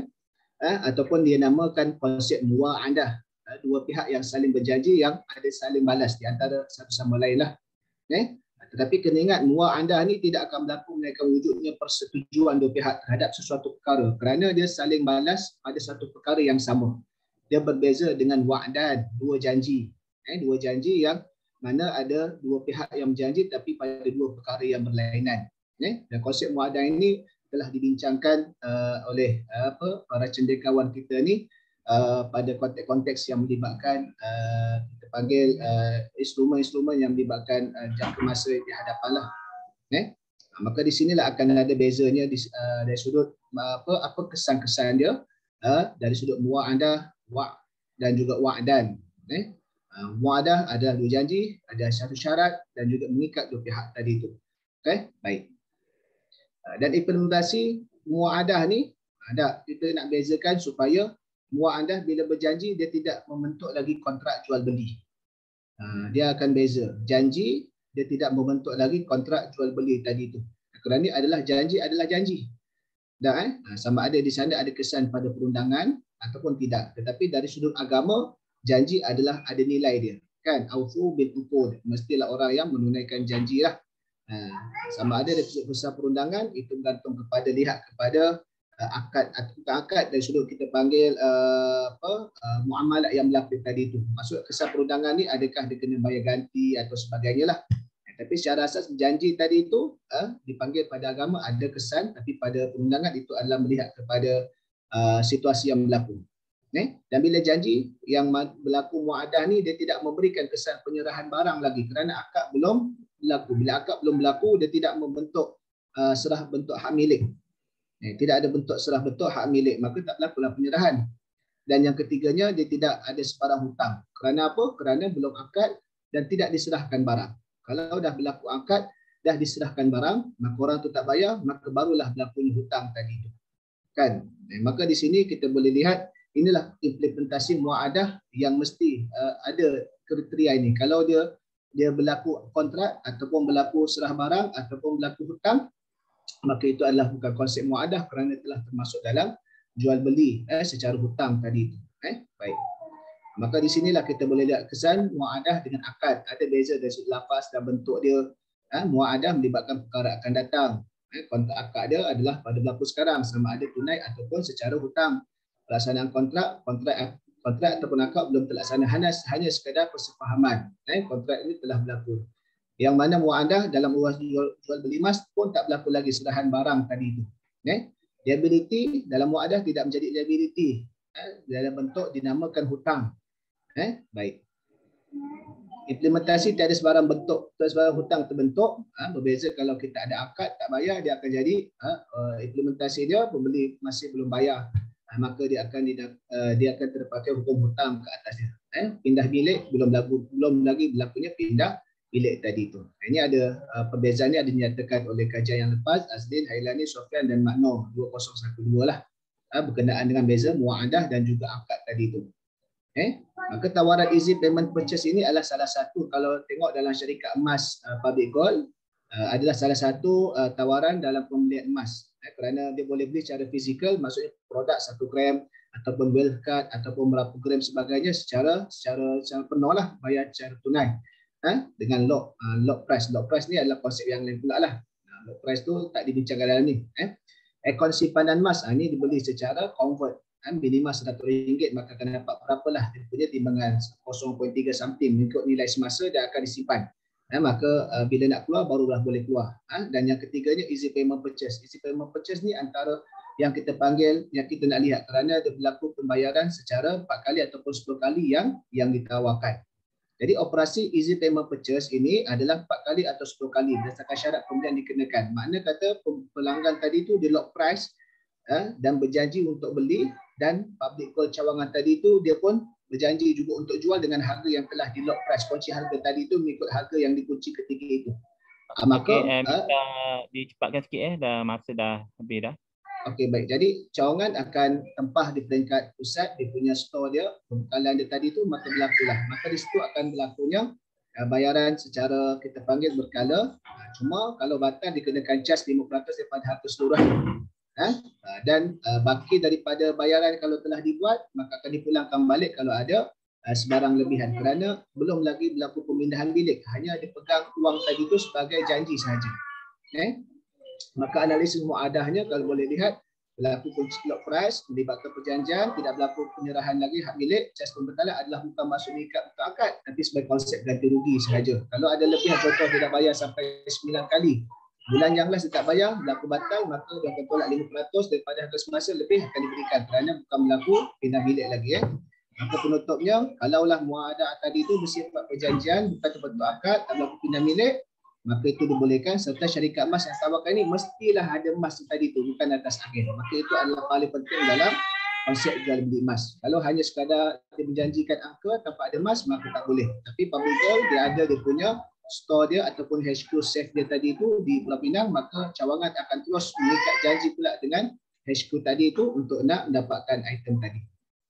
ataupun dia namakan konsep muwa'adah, dua pihak yang saling berjanji yang ada saling balas di antara satu sama lain lah. Tetapi kena ingat muwa'adah ni tidak akan berlaku melainkan wujudnya persetujuan dua pihak terhadap sesuatu perkara, kerana dia saling balas pada satu perkara yang sama. Dia berbeza dengan wa'dan, dua janji. Dua janji yang mana ada dua pihak yang berjanji tapi pada dua perkara yang berlainan. Dan konsep muwa'adah ini telah dibincangkan oleh para cendekiawan kita ni pada konteks-konteks yang melibatkan kita panggil instrumen-instrumen yang melibatkan jangka masa di hadapan lah. Maka di sinilah akan ada bezanya dari sudut apa kesan-kesan dia dari sudut muwa'adah, dan juga wa'dan. Muwa'adah adalah dua janji, ada satu syarat dan juga mengikat dua pihak tadi itu. Baik. Dan implementasi muwa'adah ni kita nak bezakan supaya muwa'adah bila berjanji dia tidak membentuk lagi kontrak jual beli. Dia akan beza. Janji dia tidak membentuk lagi kontrak jual beli tadi itu. Kerana adalah janji adalah janji. Dan sama ada di sana ada kesan pada perundangan ataupun tidak. Tetapi dari sudut agama, janji adalah ada nilai dia. Kan? Aufu bil uqud. Mestilah orang yang menunaikan janji lah. Sama ada dari sudut besar perundangan, itu bergantung kepada lihat kepada akad atau bukan akad, dari sudut kita panggil muamalat yang berlaku tadi itu. Maksud kesan perundangan ni adakah dia kena bayar ganti atau sebagainya lah. Tapi secara asas janji tadi itu dipanggil pada agama ada kesan, tapi pada perundangan itu adalah melihat kepada situasi yang berlaku. Dan bila janji yang berlaku muadah ni dia tidak memberikan kesan penyerahan barang lagi kerana akad belum berlaku. Bila akad belum berlaku dia tidak membentuk serah bentuk hak milik. Tidak ada bentuk serah bentuk hak milik, maka tak berlakulah penyerahan. Dan yang ketiganya dia tidak ada sebarang hutang. Kerana apa? Kerana belum akad dan tidak diserahkan barang. Kalau dah berlaku akad, dah diserahkan barang, maka orang tu tak bayar, maka barulah berlaku hutang tadi itu. Kan? Maka di sini kita boleh lihat inilah implementasi muadah yang mesti ada kriteria ini. Kalau dia berlaku kontrak ataupun berlaku serah barang ataupun berlaku hutang, maka itu adalah bukan konsep muadah kerana telah termasuk dalam jual beli secara hutang tadi itu. Baik. Maka di sinilah kita boleh lihat kesan muadah dengan akad. Ada beza dari sudut lafaz dan bentuk dia. Muadah melibatkan perkara akan datang. Kontrak akad dia adalah pada berlaku sekarang, sama ada tunai ataupun secara hutang. Pelaksanaan kontrak ataupun akad belum terlaksana, hanya sekadar persefahaman. Kontrak ini telah berlaku. Yang mana muadah dalam urus jual beli emas pun tak berlaku lagi serahan barang tadi itu. Liability dalam muadah tidak menjadi liability. Dalam bentuk dinamakan hutang. Baik. Implementasi tiada sebarang bentuk, tiada sebarang hutang terbentuk. Berbeza kalau kita ada akad tak bayar, dia akan jadi implementasi dia pembeli masih belum bayar, maka dia akan terpakai hukum hutang ke atasnya. Pindah bilik belum lagi berlakunya pindah bilik tadi itu. Ini ada perbezaan ni ada dinyatakan oleh kajian yang lepas, Azlin, Hailani, Sofyan dan Makno 2012 lah, berkenaan dengan beza muadah dan juga akad tadi itu. Maka tawaran easy payment purchase ini adalah salah satu, kalau tengok dalam syarikat emas public gold, adalah salah satu tawaran dalam pembelian emas. Kerana dia boleh beli secara fizikal, maksudnya produk 1 gram ataupun wealth card ataupun berapa gram sebagainya secara penuh lah, bayar secara tunai. Dengan lock price. Lock price ni adalah konsep yang lain pula lah. Lock price tu tak dibincangkan dalam ni. Akaun simpanan emas ni dibeli secara convert. Minimal RM100, maka akan dapat berapalah dia punya timbangan 0.3 something mengikut nilai semasa dia akan disimpan. Maka bila nak keluar barulah boleh keluar. Dan yang ketiganya easy payment purchase. Easy payment purchase ni antara yang kita panggil, yang kita nak lihat kerana dia berlaku pembayaran secara 4 kali ataupun 10 kali yang ditawarkan. Jadi operasi easy payment purchase ini adalah 4 kali atau 10 kali berdasarkan syarat pembelian dikenakan. Makna kata pelanggan tadi itu dia lock price dan berjanji untuk beli, dan public call cawangan tadi itu dia pun berjanji juga untuk jual dengan harga yang telah di lock price. Kunci harga tadi itu mengikut harga yang dikunci ketika itu. Maka minta dicepatkan sikit dah masa dah habis dah. Okey, baik. Jadi cawangan akan tempah di peringkat pusat dia punya store dia, pembekalan dia tadi itu, maka berlakulah. Maka di situ akan berlakunya bayaran secara kita panggil berkala. Cuma kalau batal dikenakan cas 5% daripada harga seluruhan. Dan baki daripada bayaran kalau telah dibuat, maka akan dipulangkan balik kalau ada sebarang lebihan, kerana belum lagi berlaku pemindahan bilik, hanya dipegang wang tadi itu sebagai janji sahaja. Maka analisis muadahnya kalau boleh lihat, berlaku kunci lock price, melibatkan perjanjian, tidak berlaku penyerahan lagi hak milik, cas pembetalan adalah bukan maksud ikat untuk akad, tapi sebagai konsep ganti rugi sahaja. Kalau ada lebihan, contoh tidak bayar sampai 9 kali, bulan yang last dia tak bayar, berlaku batal, maka dia akan tolak 5% daripada harga semasa, lebih akan diberikan kerana bukan berlaku pindah bilik lagi. Maka penutupnya, kalaulah muadah tadi itu bersifat perjanjian, bukan terbentuk akad, tak berlaku pindah bilik, maka itu dibolehkan, serta syarikat emas yang tawarkan ini mestilah ada emas tadi itu, bukan atas agen. Maka itu adalah paling penting dalam konsep jual beli emas. Kalau hanya sekadar dia menjanjikan angka tanpa ada emas, maka tak boleh. Tapi public gold dia ada dia punya store dia ataupun HQ safe dia tadi itu di Pulau Pinang, maka cawangan akan terus mengikat janji pula dengan HQ tadi itu untuk nak mendapatkan item tadi.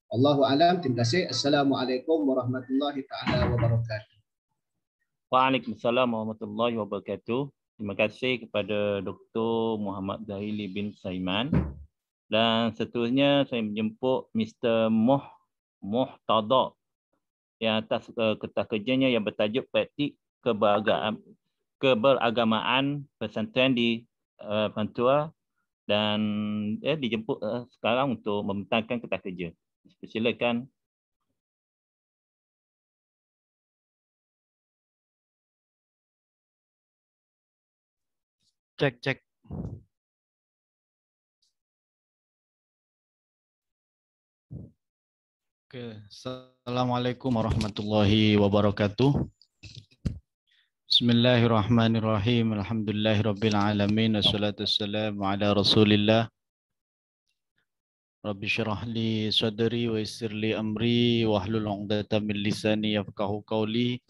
Allahu a'lam. Terima kasih. Assalamualaikum warahmatullahi taala wabarakatuh. Waalaikumsalam warahmatullahi wabarakatuh. Terima kasih kepada Dr. Muhammad Zahili bin Saiman. Dan seterusnya saya menjemput Mr. Muhtada yang atas kertas kerjanya yang bertajuk Praktik Keberagamaan Pesantren di Pantua dan dijemput sekarang untuk membentangkan kertas kerja. Silakan. Cek. Oke, Assalamualaikum warahmatullahi wabarakatuh. Bismillahirrahmanirrahim. Alhamdulillahirabbil alamin. Wassalatu wassalamu ala Rasulillah. Rabbi syrah li sadri wa yassir li amri wahlul 'uqdatam min lisani yafqahu qawli.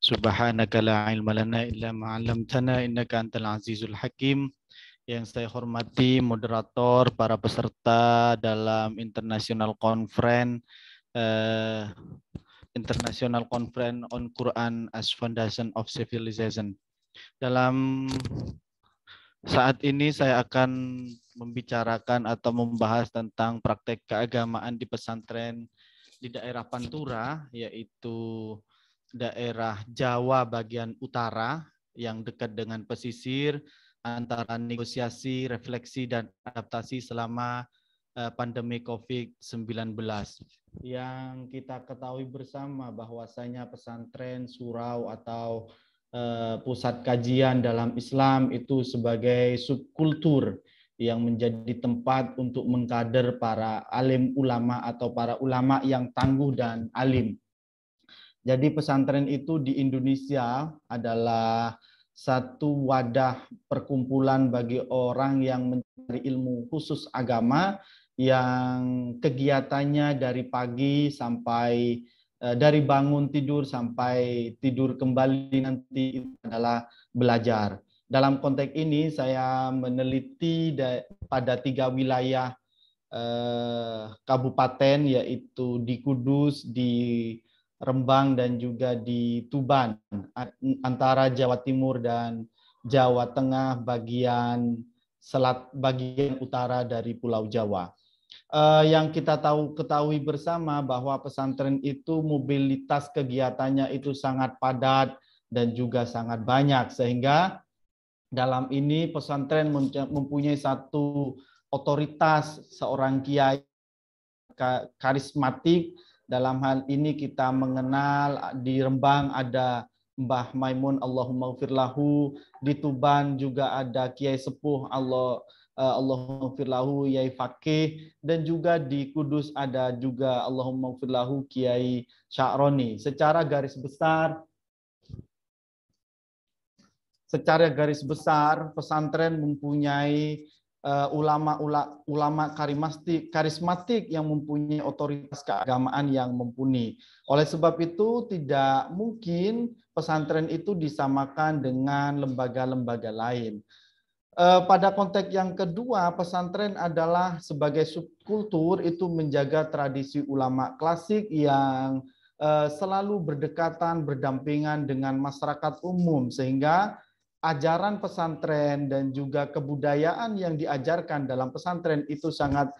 Subhanaka la ilma lana illa ma 'allamtana innaka antal azizul hakim. Yang saya hormati moderator, para peserta dalam International Conference on Quran as Foundation of Civilization. Dalam saat ini saya akan membicarakan atau membahas tentang praktek keagamaan di pesantren di daerah Pantura, yaitu daerah Jawa bagian utara yang dekat dengan pesisir, antara negosiasi, refleksi, dan adaptasi selama pandemi COVID-19. Yang kita ketahui bersama bahwasanya pesantren, surau, atau pusat kajian dalam Islam itu sebagai subkultur yang menjadi tempat untuk mengkader para alim ulama atau para ulama yang tangguh dan alim. Jadi pesantren itu di Indonesia adalah satu wadah perkumpulan bagi orang yang mencari ilmu khusus agama, yang kegiatannya dari pagi sampai dari bangun tidur sampai tidur kembali nanti itu adalah belajar. Dalam konteks ini saya meneliti pada 3 wilayah kabupaten, yaitu di Kudus, di Rembang, dan juga di Tuban, antara Jawa Timur dan Jawa Tengah bagian utara dari Pulau Jawa. Yang kita ketahui bersama bahwa pesantren itu mobilitas kegiatannya itu sangat padat dan juga sangat banyak, sehingga dalam ini pesantren mempunyai satu otoritas, seorang kiai karismatik. Dalam hal ini kita mengenal di Rembang ada Mbah Maimun, Allahumma ghfirlahu. Di Tuban juga ada Kiai Sepuh, Allahumma ghfirlahu, Yai Fakih. Dan juga di Kudus ada juga Allahumma ghfirlahu, Kiai Sya'roni. Secara garis besar, pesantren mempunyai ulama karismatik yang mempunyai otoritas keagamaan yang mumpuni. Oleh sebab itu tidak mungkin pesantren itu disamakan dengan lembaga-lembaga lain. Pada konteks yang kedua, pesantren adalah sebagai subkultur itu menjaga tradisi ulama klasik yang selalu berdekatan, berdampingan dengan masyarakat umum, sehingga ajaran pesantren dan juga kebudayaan yang diajarkan dalam pesantren itu sangat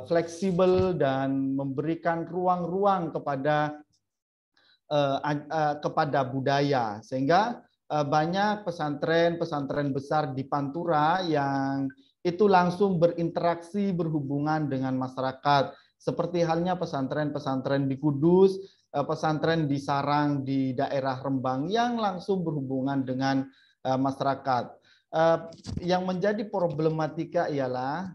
fleksibel dan memberikan ruang-ruang kepada budaya, sehingga banyak pesantren besar di Pantura yang itu langsung berinteraksi, berhubungan dengan masyarakat, seperti halnya pesantren-pesantren di Kudus, pesantren di Sarang di daerah Rembang yang langsung berhubungan dengan masyarakat. Yang menjadi problematika ialah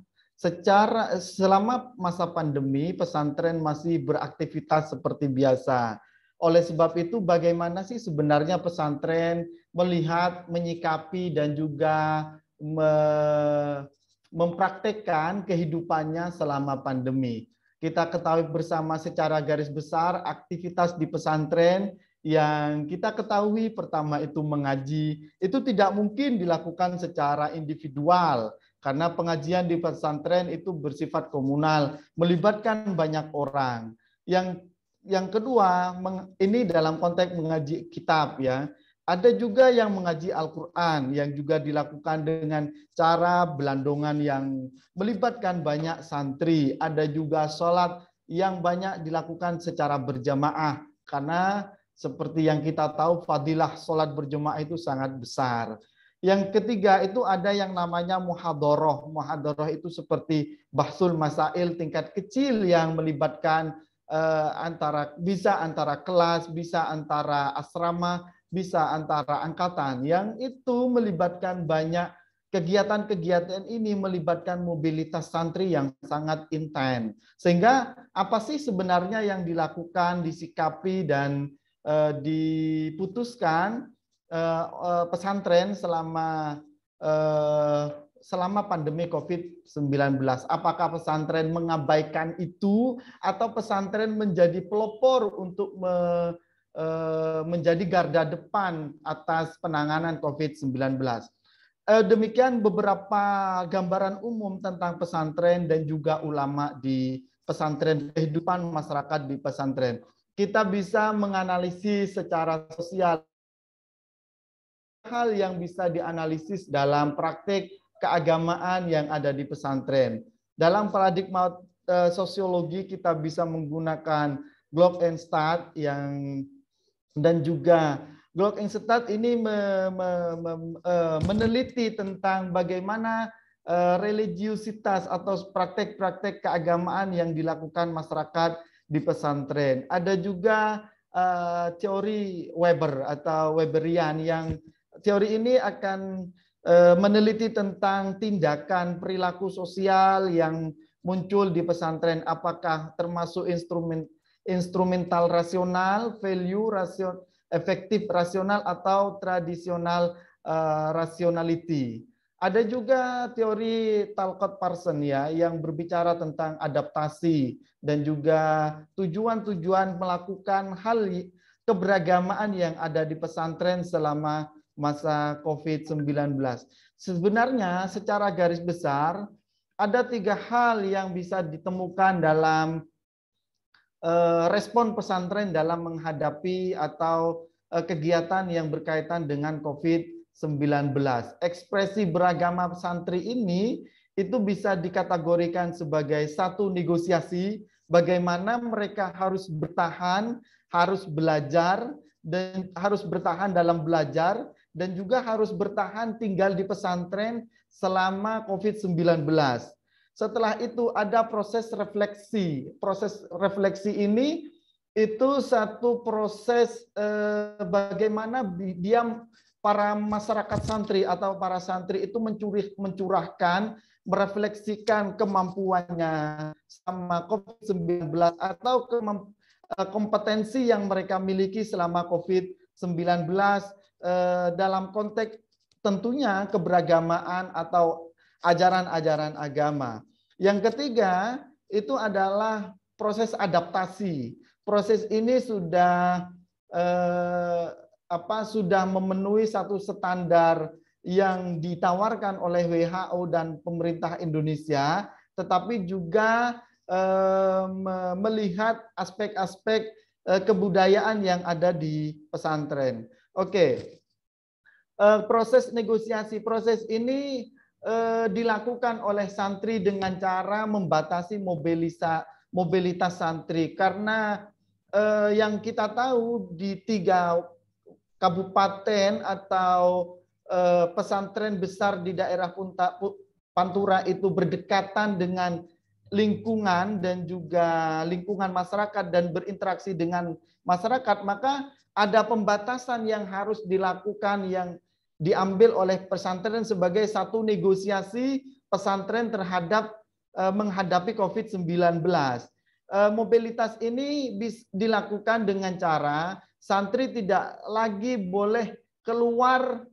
selama masa pandemi pesantren masih beraktivitas seperti biasa. Oleh sebab itu bagaimana sih sebenarnya pesantren melihat, menyikapi, dan juga mempraktekkan kehidupannya selama pandemi? Kita ketahui bersama secara garis besar aktivitas di pesantren yang kita ketahui pertama itu mengaji, itu tidak mungkin dilakukan secara individual karena pengajian di pesantren itu bersifat komunal, melibatkan banyak orang. Yang kedua, ini dalam konteks mengaji kitab ya. Ada juga yang mengaji Al-Quran yang juga dilakukan dengan cara belandongan yang melibatkan banyak santri. Ada juga sholat yang banyak dilakukan secara berjamaah. Karena seperti yang kita tahu fadilah sholat berjamaah itu sangat besar. Yang ketiga itu ada yang namanya muhadharah. Muhadharah itu seperti bahsul masail tingkat kecil yang melibatkan bisa antara kelas, bisa antara asrama, bisa antara angkatan. Yang itu melibatkan banyak kegiatan-kegiatan ini melibatkan mobilitas santri yang sangat intens. Sehingga apa sih sebenarnya yang dilakukan, disikapi dan diputuskan pesantren selama pandemi COVID-19. Apakah pesantren mengabaikan itu atau pesantren menjadi pelopor untuk menjadi garda depan atas penanganan COVID-19? Demikian beberapa gambaran umum tentang pesantren dan juga ulama di pesantren, kehidupan masyarakat di pesantren. Kita bisa menganalisis secara sosial hal yang bisa dianalisis dalam praktik keagamaan yang ada di pesantren. Dalam paradigma sosiologi kita bisa menggunakan Glock-Enstadt dan juga Glock-Enstadt ini meneliti tentang bagaimana religiusitas atau praktek-praktek keagamaan yang dilakukan masyarakat di pesantren. Ada juga teori Weber atau Weberian yang teori ini akan meneliti tentang tindakan perilaku sosial yang muncul di pesantren, apakah termasuk instrumental rasional, value rasional, efektif rasional atau tradisional rationality. Ada juga teori Talcott Parsons ya yang berbicara tentang adaptasi dan juga tujuan-tujuan melakukan hal keberagamaan yang ada di pesantren selama masa COVID-19. Sebenarnya secara garis besar ada 3 hal yang bisa ditemukan dalam respon pesantren dalam menghadapi atau kegiatan yang berkaitan dengan COVID-19. Ekspresi beragama santri ini itu bisa dikategorikan sebagai satu negosiasi, bagaimana mereka harus bertahan, harus belajar, dan harus bertahan dalam belajar, dan juga harus bertahan tinggal di pesantren selama COVID-19. Setelah itu ada proses refleksi. Proses refleksi ini itu satu proses bagaimana para masyarakat santri atau para santri itu mencurahkan, merefleksikan kemampuannya sama COVID-19 atau kompetensi yang mereka miliki selama COVID-19 dalam konteks tentunya keberagamaan atau ajaran-ajaran agama. Yang ketiga itu adalah proses adaptasi. Proses ini sudah memenuhi satu standar yang ditawarkan oleh WHO dan pemerintah Indonesia, tetapi juga melihat aspek-aspek kebudayaan yang ada di pesantren. Oke. Proses negosiasi, proses ini dilakukan oleh santri dengan cara membatasi mobilitas santri, karena yang kita tahu di 3 kabupaten atau pesantren besar di daerah Pantura itu berdekatan dengan lingkungan dan juga lingkungan masyarakat dan berinteraksi dengan masyarakat, maka ada pembatasan yang harus dilakukan yang diambil oleh pesantren sebagai satu negosiasi pesantren terhadap menghadapi COVID-19. Mobilitas ini dilakukan dengan cara santri tidak lagi boleh keluar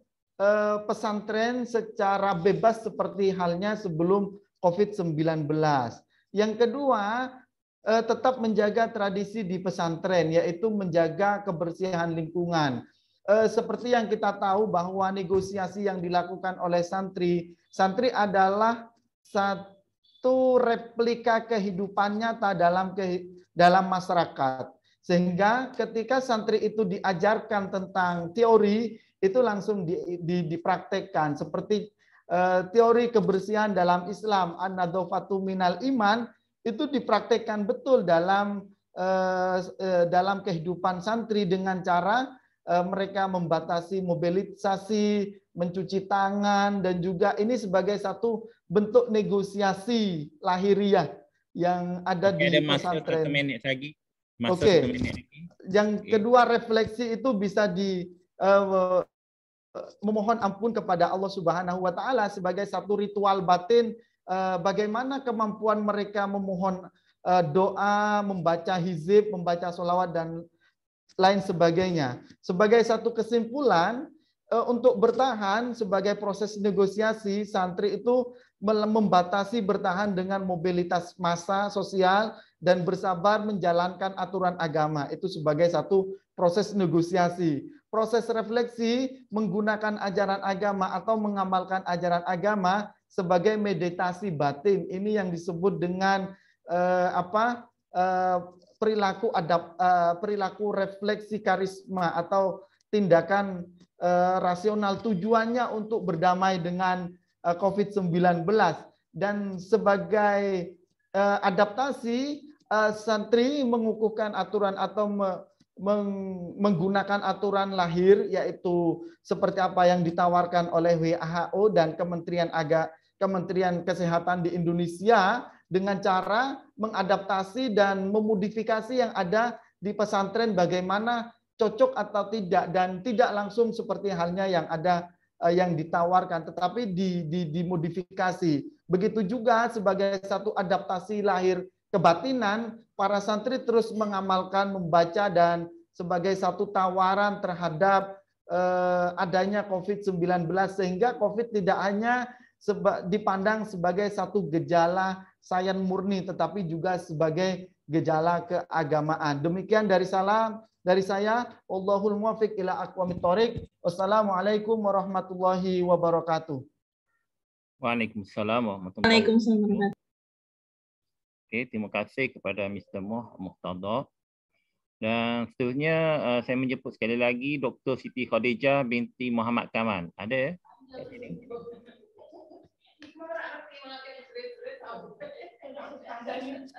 pesantren secara bebas seperti halnya sebelum COVID-19. Yang kedua, tetap menjaga tradisi di pesantren, yaitu menjaga kebersihan lingkungan. Seperti yang kita tahu bahwa negosiasi yang dilakukan oleh santri adalah satu replika kehidupan nyata dalam masyarakat. Sehingga ketika santri itu diajarkan tentang teori, itu langsung dipraktekkan. Seperti teori kebersihan dalam Islam, an-nadhafatu minal iman, itu dipraktekkan betul dalam kehidupan santri dengan cara mereka membatasi mobilisasi, mencuci tangan, dan juga ini sebagai satu bentuk negosiasi lahiriah yang ada di pesantren. 1 minit lagi. Oke. Yang kedua, refleksi itu bisa memohon ampun kepada Allah Subhanahu wa taala sebagai satu ritual batin, bagaimana kemampuan mereka memohon doa, membaca hizib, membaca sholawat dan lain sebagainya. Sebagai satu kesimpulan, untuk bertahan sebagai proses negosiasi, santri itu membatasi bertahan dengan mobilitas massa sosial dan bersabar menjalankan aturan agama. Itu sebagai satu proses negosiasi. Proses refleksi menggunakan ajaran agama atau mengamalkan ajaran agama sebagai meditasi batin. Ini yang disebut dengan perilaku refleksi karisma atau tindakan rasional, tujuannya untuk berdamai dengan COVID-19. Dan sebagai adaptasi, santri mengukuhkan aturan atau menggunakan aturan lahir, yaitu seperti apa yang ditawarkan oleh WHO dan Kementerian Kesehatan di Indonesia, dengan cara mengadaptasi dan memodifikasi yang ada di pesantren bagaimana cocok atau tidak, dan tidak langsung seperti halnya yang ada yang ditawarkan, tetapi dimodifikasi. Begitu juga sebagai satu adaptasi lahir kebatinan, para santri terus mengamalkan, membaca, dan sebagai satu tawaran terhadap adanya COVID-19, sehingga COVID tidak hanya dipandang sebagai satu gejala sains murni, tetapi juga sebagai gejala keagamaan. Demikian dari saya. Wallahul muwaffiq ila aqwamit thoriq. Wassalamualaikum warahmatullahi wabarakatuh. Waalaikumsalam warahmatullahi wabarakatuh. Oke, terima kasih kepada Mr. Muqtada. Dan seterusnya saya menjemput sekali lagi Dr. Siti Khadijah binti Muhammad Kamal. Ada?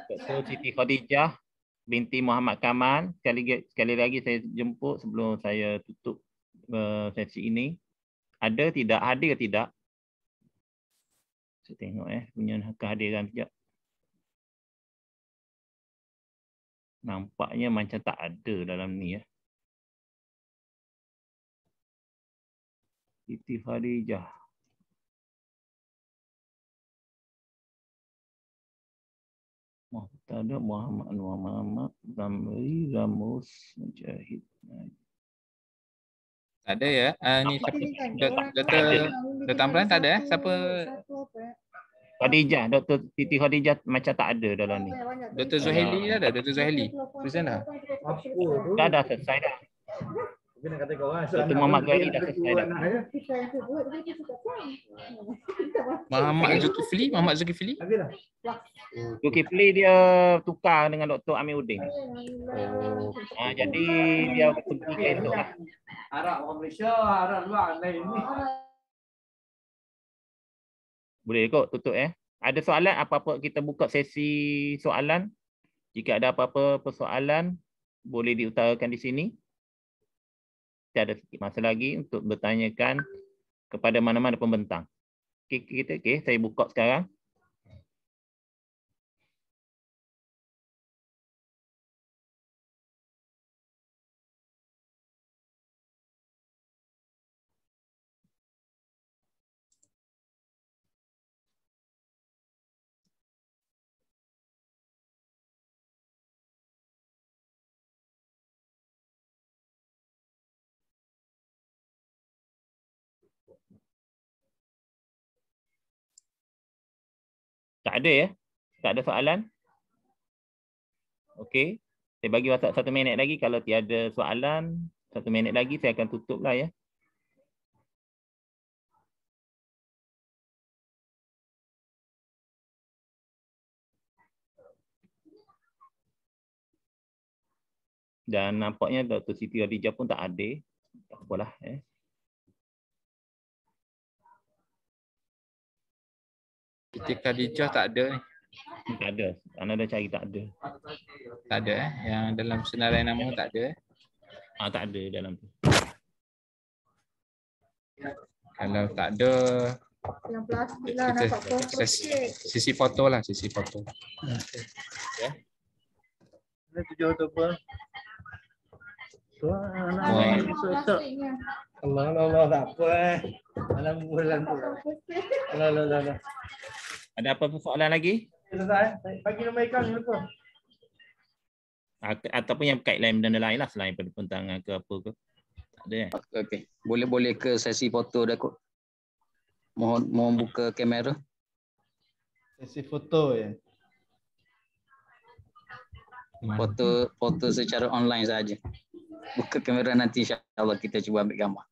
Dr. Siti Khadijah binti Muhammad Kamal. Sekali lagi saya jemput sebelum saya tutup sesi ini. Ada tidak? Hadir tidak? Saya tengok punya kehadiran sekejap. Nampaknya macam tak ada dalam ni ya. Siti Khadijah. Muhtada Muhammad Anwar Muhammad Ramli Ramus Mujahid. Tak ada ya? Ni siapa? Dr. Amran tak ada siapa? Khadijah, Dr. Siti Khadijah macam tak ada dalam ni. Dr. Zuhaili ada? Dr. Zuhaili? Present dah? Dah selesai dah. Dr. Muhammad Ghali dah selesai dah. Muhammad Zulkifli? Zulkifli dia tukar dengan Dr. Amiruddin. Jadi dia pergi ke esok lah. Arab orang Malaysia, Arab luar lain ni. Boleh kot tutup Ada soalan apa-apa, kita buka sesi soalan. Jika ada apa-apa persoalan boleh diutarakan di sini. Kita ada sedikit masa lagi untuk bertanyakan kepada mana-mana pembentang. Okey, saya buka sekarang. Tak ada ya? Tak ada soalan? Okey. Saya bagi masa 1 minit lagi. Kalau tiada soalan, 1 minit lagi saya akan tutup lah ya. Dan nampaknya Dr. Siti Khadijah pun tak ada. Tak apalah. Siti Khadijah tak ada ni. Tak ada. Anda dah cari tak ada. Tak ada Yang dalam senarai nama tak ada. Tak ada dalam tu. Kalau tak ada, Yang plastik lah, kita nampak pokok sikit. sisi foto lah, sisi foto. Ya. Ini tujuh tu apa? Plastiknya. Allah, tak apa Malam bulan tu. Allah. Ada apa persoalan lagi? Selesai. Bagi nombor akaun ni lupa. Ataupun yang berkait lain benda lain lah selain pada pentangan ke apa ke? Tak ada kan? Okey. Boleh ke sesi foto dah kot. Mohon buka kamera. Sesi foto ya. Foto secara online saja. Buka kamera nanti insya-Allah kita cuba ambil gambar.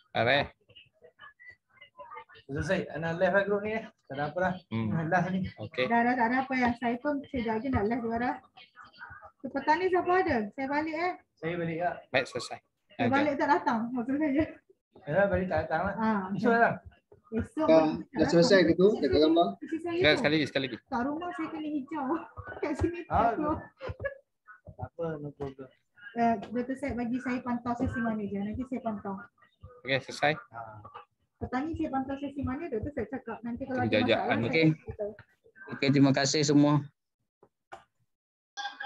Alright. Selesai. Anak live lah grup ni. Tak ada apa dah. Live ni. Okey. Dah tak ada apa yang saya pun sekejap lagi nak live juga dah. Petang ni siapa ada? Saya balik Saya balik tak? Baik, selesai. Saya balik tak datang. Maksud saya. Ya, balik tak datang lah. Esok datang. Esok. Dah selesai ke tu? Dekat gambar? Sekali lagi. Kat rumah saya kena hijau. Kat sini Ah, tak keluar. Tak apa, no problem. Dr. Syed bagi saya pantau sesi mana je. Nanti saya pantau. Okey, selesai. Petang ni saya pantau sesi mana, Dr. Syed cakap. Nanti kalau ada Kejap-kejap. masalah, Okey. Okey, terima kasih semua.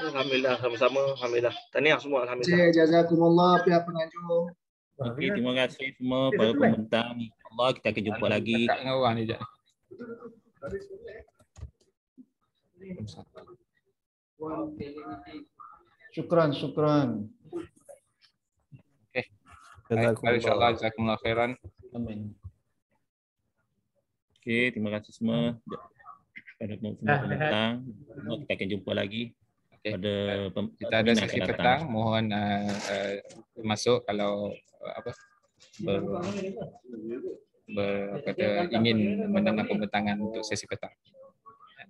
Alhamdulillah, sama-sama. Alhamdulillah. Tahniah semua. Alhamdulillah. Jazakumullah pihak penganjur. Okey, terima kasih semua para pembentang. Allah kita akan jumpa lagi. Dekat dengan orang ni je. Syukran. Okey. InsyaAllah jazakumullah khairan. Amin. Okey, terima kasih semua pada semua pembentang. Allah kita akan jumpa lagi. Pada kita ada sesi petang, mohon masuk kalau ingin mendengar pembentangan untuk sesi petang.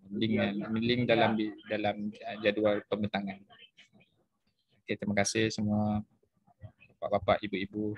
Link dalam jadual pembentangan. Okey, terima kasih semua bapak-bapak, ibu-ibu.